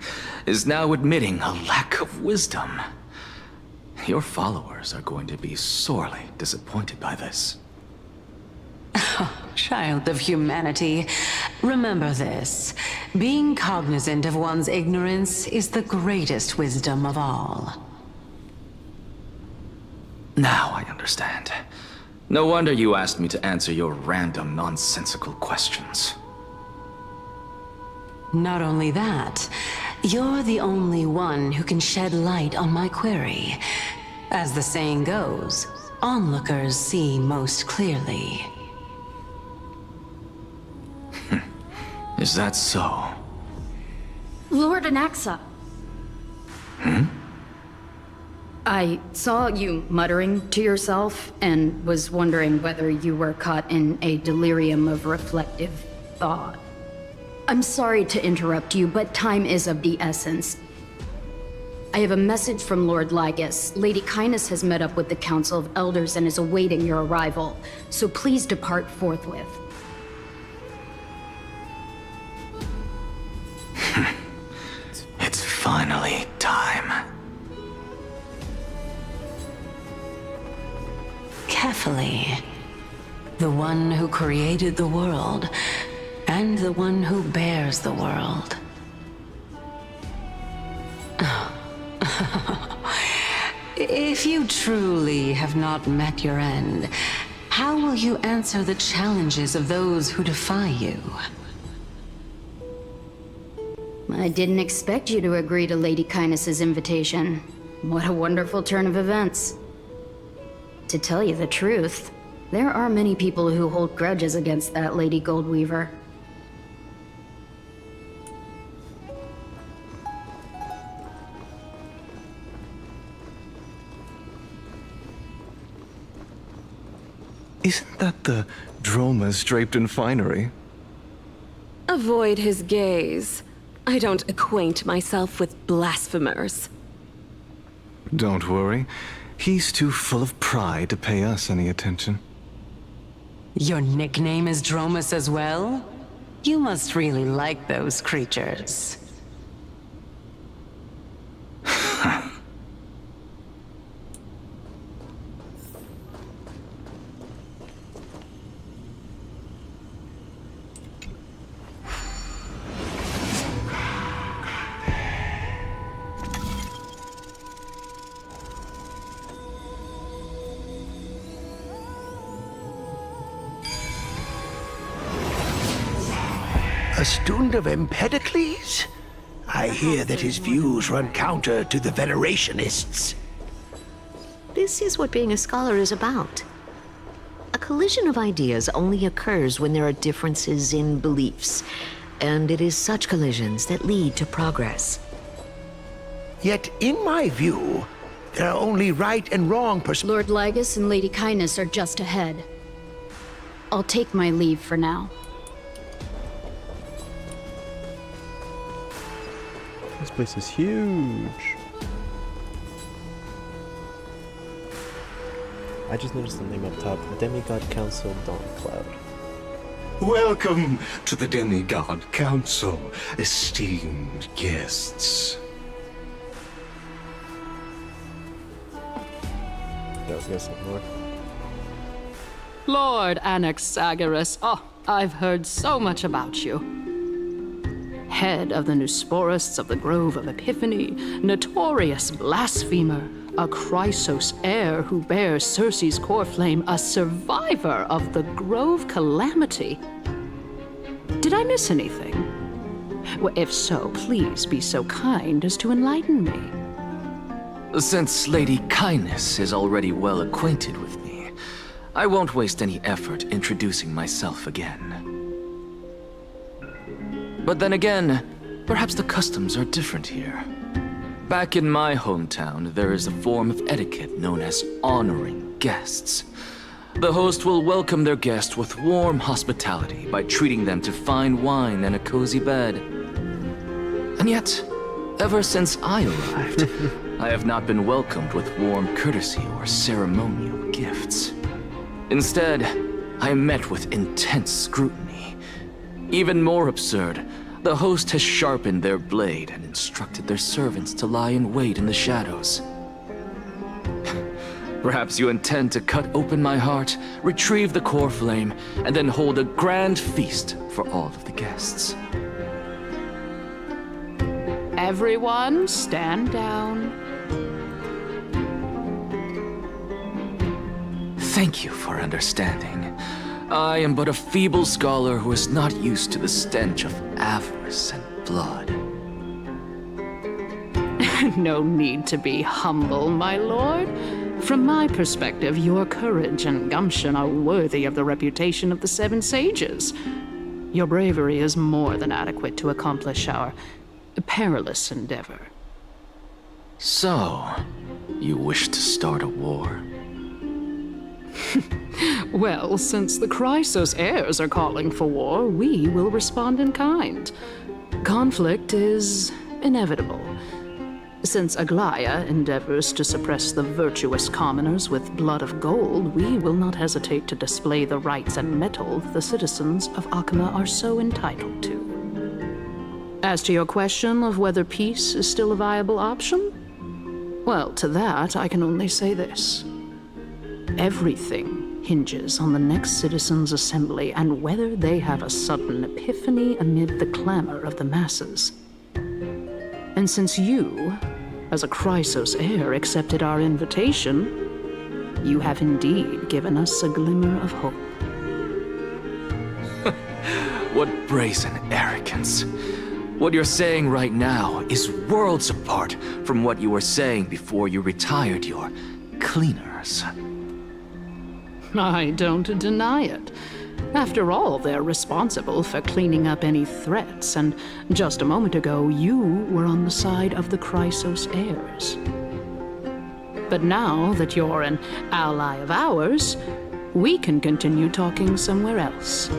is now admitting a lack of wisdom? Your followers are going to be sorely disappointed by this. Child of humanity, remember this. Being cognizant of one's ignorance is the greatest wisdom of all. Now I understand. No wonder you asked me to answer your random, nonsensical questions. Not only that, you're the only one who can shed light on my query. As the saying goes, onlookers see most clearly. Is that so? Lord Anaxa. I saw you muttering to yourself and was wondering whether you were caught in a delirium of reflective thought. I'm sorry to interrupt you, but time is of the essence. I have a message from Lord Lygus. Lady Kindness has met up with the Council of Elders and is awaiting your arrival, so please depart forthwith. It's finally time. Carefully. The one who created the world, and the one who bears the world. If you truly have not met your end, how will you answer the challenges of those who defy you? I didn't expect you to agree to Lady Kindness's invitation. What a wonderful turn of events. To tell you the truth, there are many people who hold grudges against that Lady Goldweaver. Isn't that the dromas draped in finery? Avoid his gaze. I don't acquaint myself with blasphemers. Don't worry. He's too full of pride to pay us any attention. Your nickname is Dromus as well? You must really like those creatures. A student of Empedocles? I hear that his views run counter to the Venerationists. This is what being a scholar is about. A collision of ideas only occurs when there are differences in beliefs, and it is such collisions that lead to progress. Yet, in my view, there are only right and wrong Lord Lygus and Lady Kindness are just ahead. I'll take my leave for now. This place is huge. I just noticed the name up top. Demigod Council Dawn Cloud. Welcome to the Demigod Council, esteemed guests. That was gonna say more. Lord Anaxagoras, I've heard so much about you. Head of the Nusporists of the Grove of Epiphany, notorious blasphemer, a Chrysos heir who bears Circe's core flame, a survivor of the Grove calamity. Did I miss anything? Well, if so, please be so kind as to enlighten me. Since Lady Kindness is already well acquainted with me, I won't waste any effort introducing myself again. But then again, perhaps the customs are different here. Back in my hometown, there is a form of etiquette known as honoring guests. The host will welcome their guest with warm hospitality by treating them to fine wine and a cozy bed. And yet, ever since I arrived, I have not been welcomed with warm courtesy or ceremonial gifts. Instead, I am met with intense scrutiny. Even more absurd, the host has sharpened their blade and instructed their servants to lie in wait in the shadows. Perhaps you intend to cut open my heart, retrieve the core flame, and then hold a grand feast for all of the guests. Everyone, stand down. Thank you for understanding. I am but a feeble scholar who is not used to the stench of avarice and blood. No need to be humble, my lord. From my perspective, your courage and gumption are worthy of the reputation of the Seven Sages. Your bravery is more than adequate to accomplish our perilous endeavor. So, you wish to start a war? Well, since the Chrysos heirs are calling for war, we will respond in kind. Conflict is inevitable. Since Aglaya endeavors to suppress the virtuous commoners with blood of gold, we will not hesitate to display the rights and mettle the citizens of Akama are so entitled to. As to your question of whether peace is still a viable option, well, to that I can only say this. Everything hinges on the next citizens' assembly and whether they have a sudden epiphany amid the clamor of the masses. And since you, as a Chrysos heir, accepted our invitation, you have indeed given us a glimmer of hope. What brazen arrogance. What you're saying right now is worlds apart from what you were saying before you retired your cleaners. I don't deny it. After all, they're responsible for cleaning up any threats, and just a moment ago, you were on the side of the Chrysos heirs. But now that you're an ally of ours, we can continue talking somewhere else.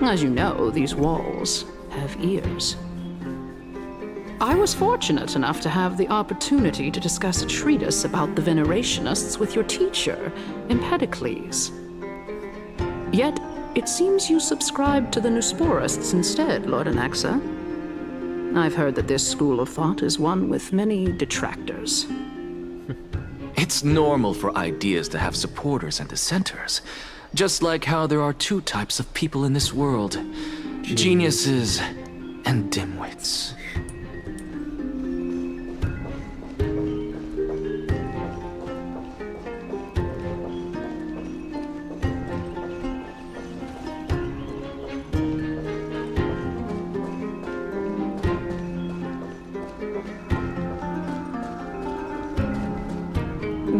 As you know, these walls have ears. I was fortunate enough to have the opportunity to discuss a treatise about the Venerationists with your teacher, Empedocles. Yet, it seems you subscribe to the Nusporists instead, Lord Anaxa. I've heard that this school of thought is one with many detractors. It's normal for ideas to have supporters and dissenters. Just like how there are two types of people in this world. Geniuses and dimwits.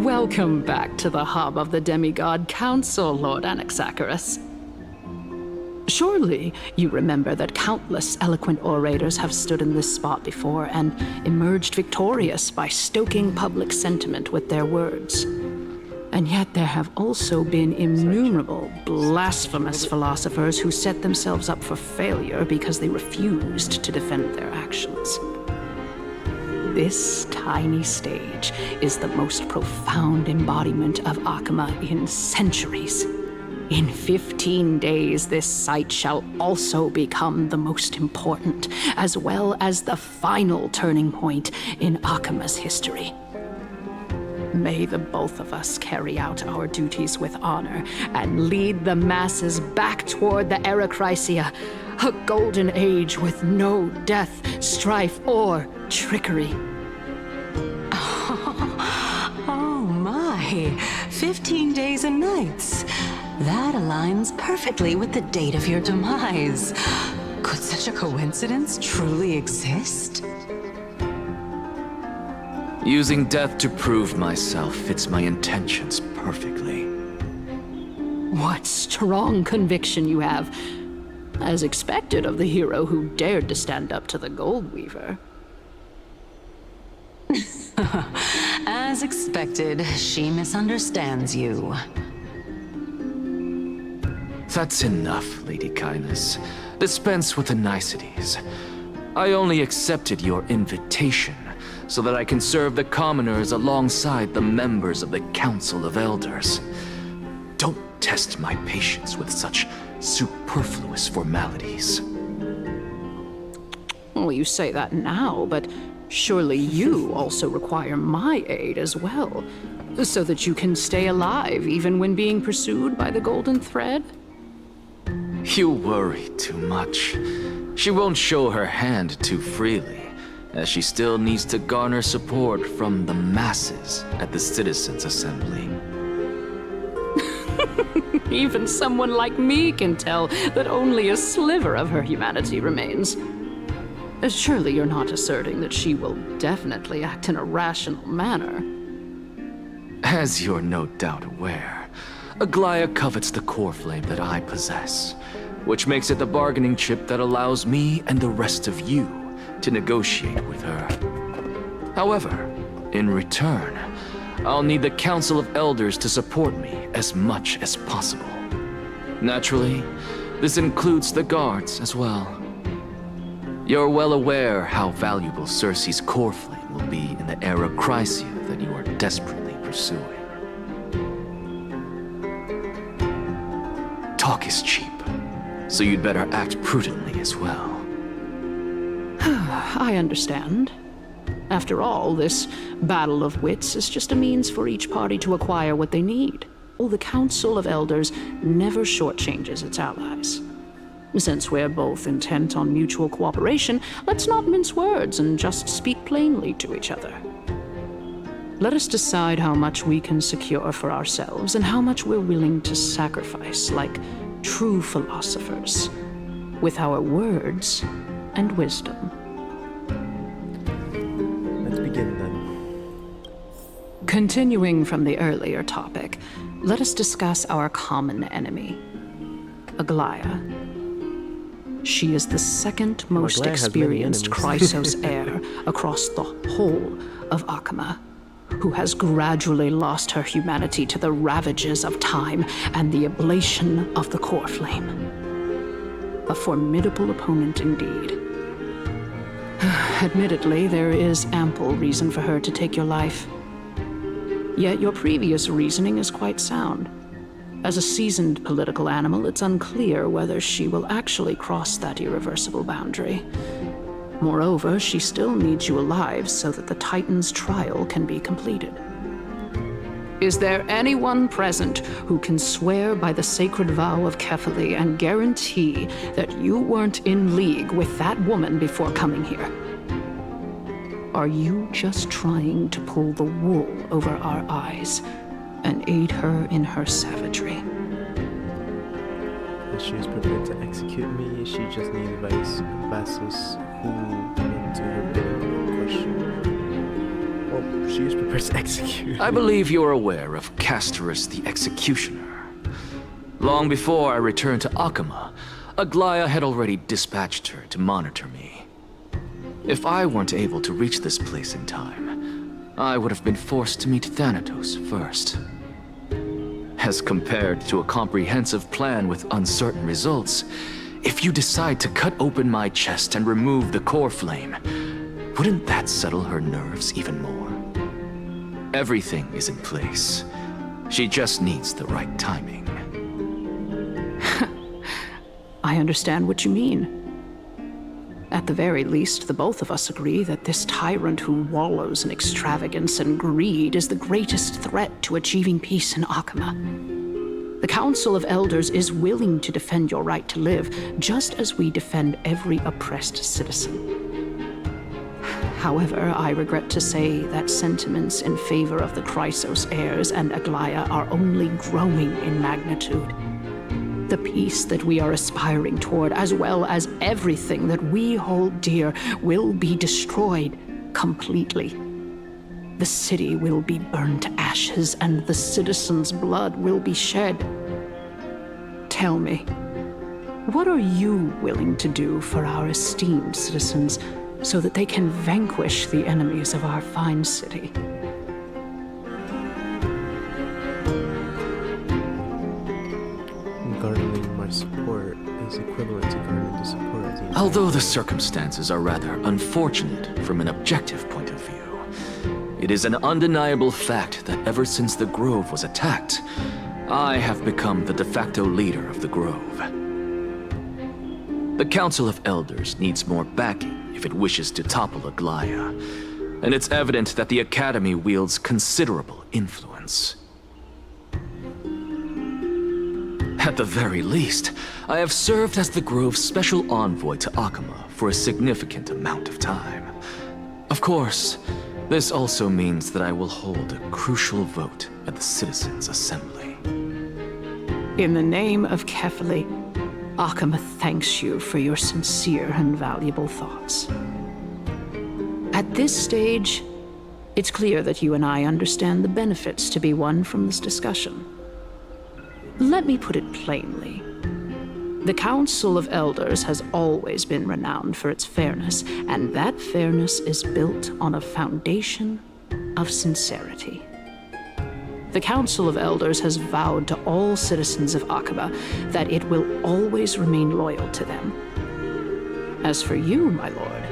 Welcome back to the hub of the Demigod Council, Lord Anaxagoras. Surely you remember that countless eloquent orators have stood in this spot before and emerged victorious by stoking public sentiment with their words. And yet there have also been innumerable blasphemous philosophers who set themselves up for failure because they refused to defend their actions. This tiny stage is the most profound embodiment of Akama in centuries. In 15 days, this site shall also become the most important, as well as the final turning point in Akama's history. May the both of us carry out our duties with honor and lead the masses back toward the Erechrysia, a golden age with no death, strife, or trickery. Oh my, 15 days and nights. That aligns perfectly with the date of your demise. Could such a coincidence truly exist? Using death to prove myself fits my intentions perfectly. What strong conviction you have, as expected of the hero who dared to stand up to the Gold Weaver. As expected, she misunderstands you. That's enough, Lady Kindness. Dispense with the niceties. I only accepted your invitation so that I can serve the commoners alongside the members of the Council of Elders. Don't test my patience with such superfluous formalities. Well, you say that now, but surely you also require my aid as well, so that you can stay alive even when being pursued by the Golden Thread? You worry too much. She won't show her hand too freely, as she still needs to garner support from the masses at the Citizens' Assembly. Even someone like me can tell that only a sliver of her humanity remains. Surely you're not asserting that she will definitely act in a rational manner. As you're no doubt aware, Aglaya covets the core flame that I possess, which makes it the bargaining chip that allows me and the rest of you to negotiate with her. However, in return, I'll need the Council of Elders to support me as much as possible. Naturally, this includes the guards as well. You're well aware how valuable Circe's core flame will be in the Erechrysia that you are desperately pursuing. Talk is cheap, so you'd better act prudently as well. I understand. After all, this battle of wits is just a means for each party to acquire what they need. the Council of Elders never shortchanges its allies. Since we're both intent on mutual cooperation, let's not mince words and just speak plainly to each other. Let us decide how much we can secure for ourselves and how much we're willing to sacrifice, like true philosophers, with our words and wisdom. Let's begin then. Continuing from the earlier topic, let us discuss our common enemy, Aglaia. She is the second most experienced Chrysos heir across the whole of Akama, who has gradually lost her humanity to the ravages of time and the ablation of the core flame. A formidable opponent indeed. Admittedly, there is ample reason for her to take your life. Yet your previous reasoning is quite sound. As a seasoned political animal, it's unclear whether she will actually cross that irreversible boundary. Moreover, she still needs you alive so that the Titan's trial can be completed. Is there anyone present who can swear by the sacred vow of Kefali and guarantee that you weren't in league with that woman before coming here? Are you just trying to pull the wool over our eyes and aid her in her savagery? She is prepared to execute me. She just needs vassals who will do her bidding. Question. Well, she is prepared to execute. I believe you're aware of Castorus the Executioner. Long before I returned to Akama, Aglaia had already dispatched her to monitor me. If I weren't able to reach this place in time, I would have been forced to meet Thanatos first. As compared to a comprehensive plan with uncertain results, if you decide to cut open my chest and remove the core flame, wouldn't that settle her nerves even more? Everything is in place. She just needs the right timing. I understand what you mean. At the very least, the both of us agree that this tyrant who wallows in extravagance and greed is the greatest threat to achieving peace in Akama. The Council of Elders is willing to defend your right to live, just as we defend every oppressed citizen. However, I regret to say that sentiments in favor of the Chrysos heirs and Aglaia are only growing in magnitude. The peace that we are aspiring toward, as well as everything that we hold dear, will be destroyed completely. The city will be burned to ashes, and the citizens' blood will be shed. Tell me, what are you willing to do for our esteemed citizens so that they can vanquish the enemies of our fine city? Garnering my support is equivalent to garnering the support of the... Although the circumstances are rather unfortunate from an objective point of view, it is an undeniable fact that ever since the Grove was attacked, I have become the de facto leader of the Grove. The Council of Elders needs more backing if it wishes to topple Aglaia, and it's evident that the Academy wields considerable influence. At the very least, I have served as the Grove's special envoy to Akama for a significant amount of time. Of course, this also means that I will hold a crucial vote at the Citizens' Assembly. In the name of Kefali, Akama thanks you for your sincere and valuable thoughts. At this stage, it's clear that you and I understand the benefits to be won from this discussion. Let me put it plainly. The Council of Elders has always been renowned for its fairness, and that fairness is built on a foundation of sincerity. The Council of Elders has vowed to all citizens of Akaba that it will always remain loyal to them. As for you, my lord,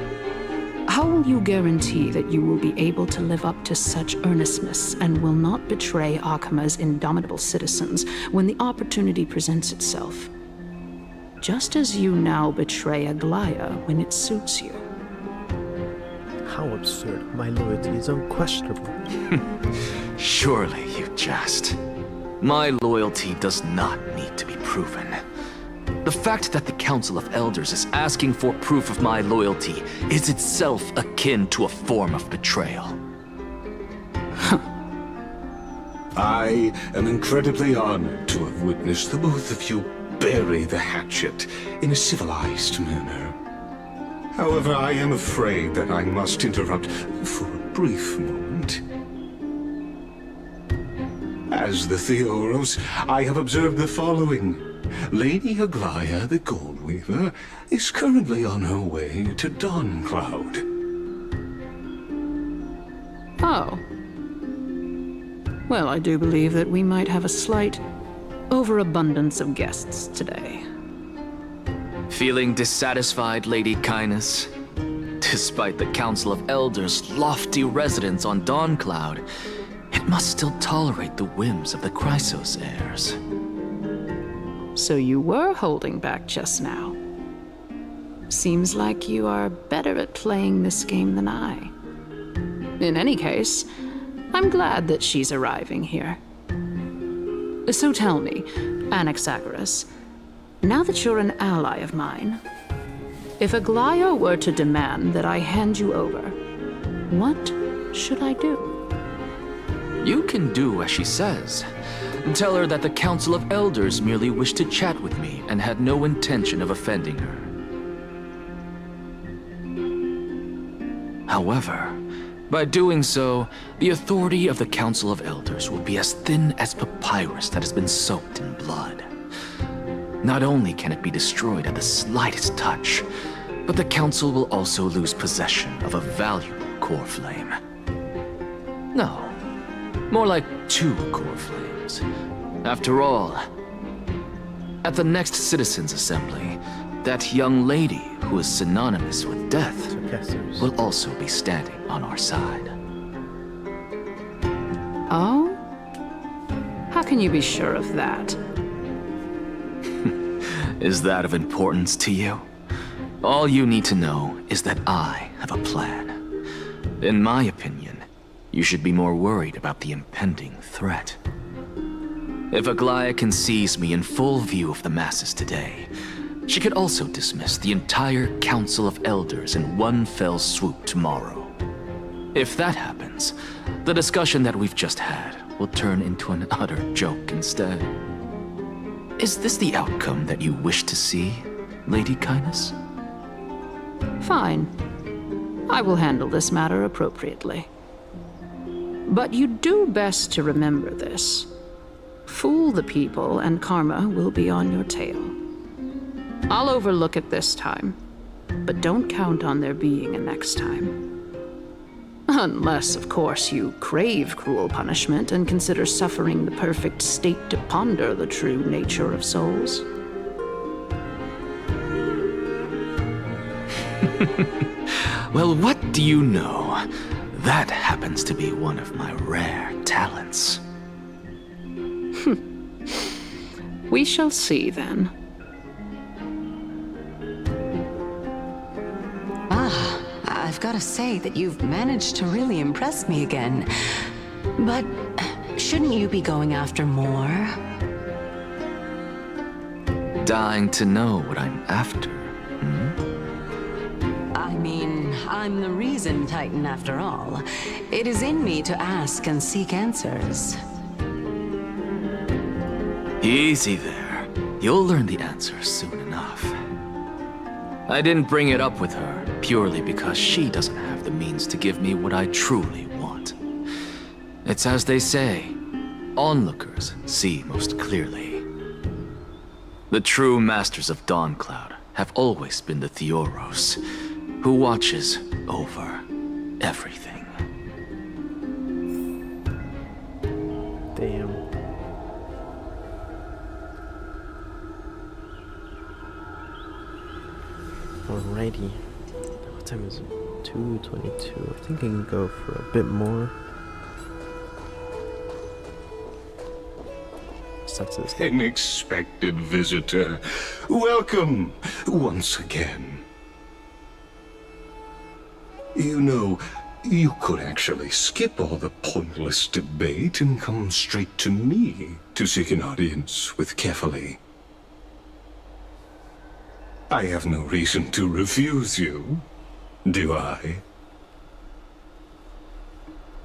how will you guarantee that you will be able to live up to such earnestness and will not betray Akama's indomitable citizens when the opportunity presents itself? Just as you now betray Aglaia when it suits you. How absurd. My loyalty is unquestionable. Surely you jest. My loyalty does not need to be proven. The fact that the Council of Elders is asking for proof of my loyalty is itself akin to a form of betrayal. I am incredibly honored to have witnessed the both of you bury the hatchet in a civilized manner. However, I am afraid that I must interrupt for a brief moment. As the Theoros, I have observed the following. Lady Aglaya, the Gold Weaver, is currently on her way to Dawncloud. Oh. Well, I do believe that we might have a slight overabundance of guests today. Feeling dissatisfied, Lady Kindness? Despite the Council of Elders' lofty residence on Dawncloud, it must still tolerate the whims of the Chrysos heirs. So you were holding back just now. Seems like you are better at playing this game than I. In any case, I'm glad that she's arriving here. So tell me, Anaxagoras, now that you're an ally of mine, if Aglaya were to demand that I hand you over, what should I do? You can do as she says. Tell her that the Council of Elders merely wished to chat with me and had no intention of offending her. However, by doing so, the authority of the Council of Elders will be as thin as papyrus that has been soaked in blood. Not only can it be destroyed at the slightest touch, but the Council will also lose possession of a valuable core flame. No, more like 2 core flames. After all, at the next Citizens' Assembly, that young lady who is synonymous with death will also be standing on our side. Oh? How can you be sure of that? Is that of importance to you? All you need to know is that I have a plan. In my opinion, you should be more worried about the impending threat. If Aglaya can seize me in full view of the masses today, she could also dismiss the entire Council of Elders in one fell swoop tomorrow. If that happens, the discussion that we've just had will turn into an utter joke instead. Is this the outcome that you wish to see, Lady Kindness? Fine. I will handle this matter appropriately. But you do best to remember this. Fool the people and karma will be on your tail. I'll overlook it this time, but don't count on there being a next time. Unless, of course, you crave cruel punishment and consider suffering the perfect state to ponder the true nature of souls. Well, what do you know? That happens to be one of my rare talents. We shall see, then. I've got to say that you've managed to really impress me again. But shouldn't you be going after more? Dying to know what I'm after, I mean, I'm the reason Titan after all. It is in me to ask and seek answers. Easy there. You'll learn the answers soon enough. I didn't bring it up with her purely because she doesn't have the means to give me what I truly want. It's as they say, onlookers see most clearly. The true masters of Dawncloud have always been the Theoros, who watches over everything. Damn. Alrighty. What time is it? 2:22. I think I can go for a bit more. Unexpected visitor. Welcome once again. You know, You could actually skip all the pointless debate and come straight to me to seek an audience with Kefali. I have no reason to refuse you, do I?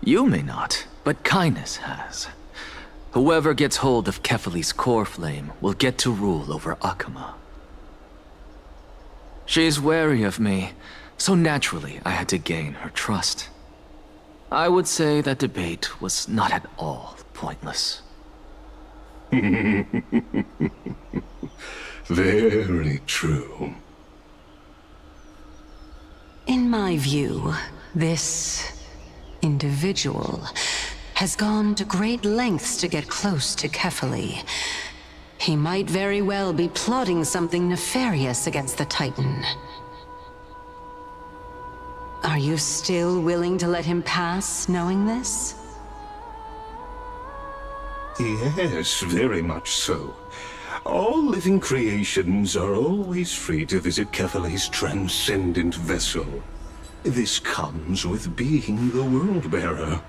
You may not, but Kindness has. Whoever gets hold of Kefali's core flame will get to rule over Akama. She's wary of me, so naturally I had to gain her trust. I would say that debate was not at all pointless. Very true. In my view, this individual has gone to great lengths to get close to Kefali. He might very well be plotting something nefarious against the Titan. Are you still willing to let him pass, knowing this? Yes, very much so. All living creations are always free to visit Kefali's transcendent vessel. This comes with being the World-Bearer.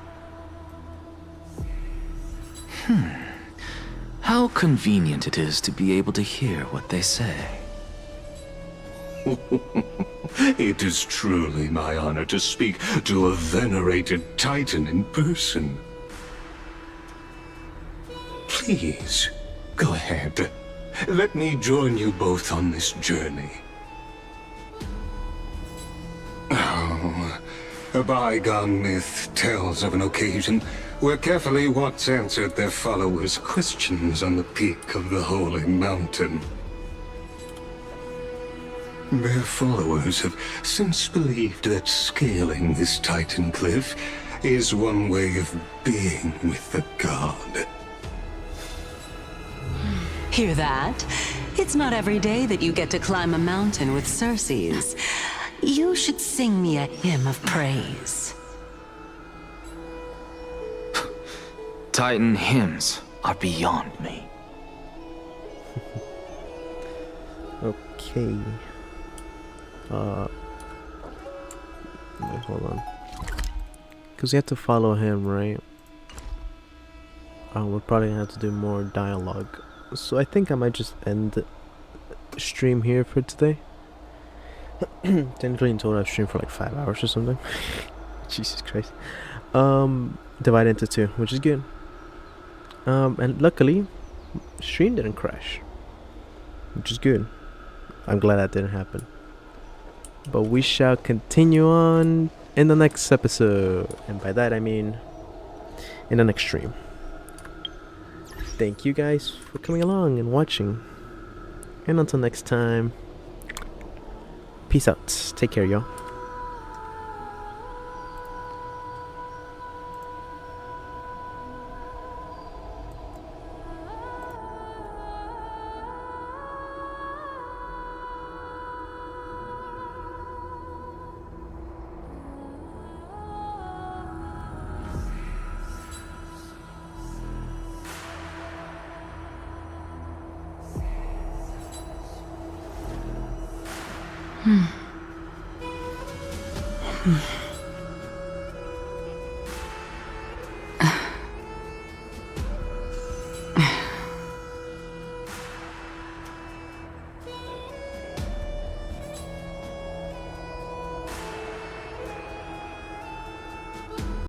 How convenient it is to be able to hear what they say. It is truly my honor to speak to a venerated Titan in person. Please, go ahead. Let me join you both on this journey. Oh, a bygone myth tells of an occasion where Kefali once answered their followers' questions on the peak of the Holy Mountain. Their followers have since believed that scaling this Titan cliff is one way of being with the god. Hear that? It's not every day that you get to climb a mountain with Circes. You should sing me a hymn of praise. Titan hymns are beyond me. Okay. Wait, hold on. Because you have to follow him, right? We're probably gonna have to do more dialogue. So I think I might just end the stream here for today. Technically in total I've streamed for like 5 hours or something. Jesus Christ. Divided into 2, which is good. And luckily, stream didn't crash, which is good. I'm glad that didn't happen. But we shall continue on in the next episode, and by that I mean in the next stream. Thank you guys for coming along and watching, and until next time, peace out. Take care, y'all. Hmm.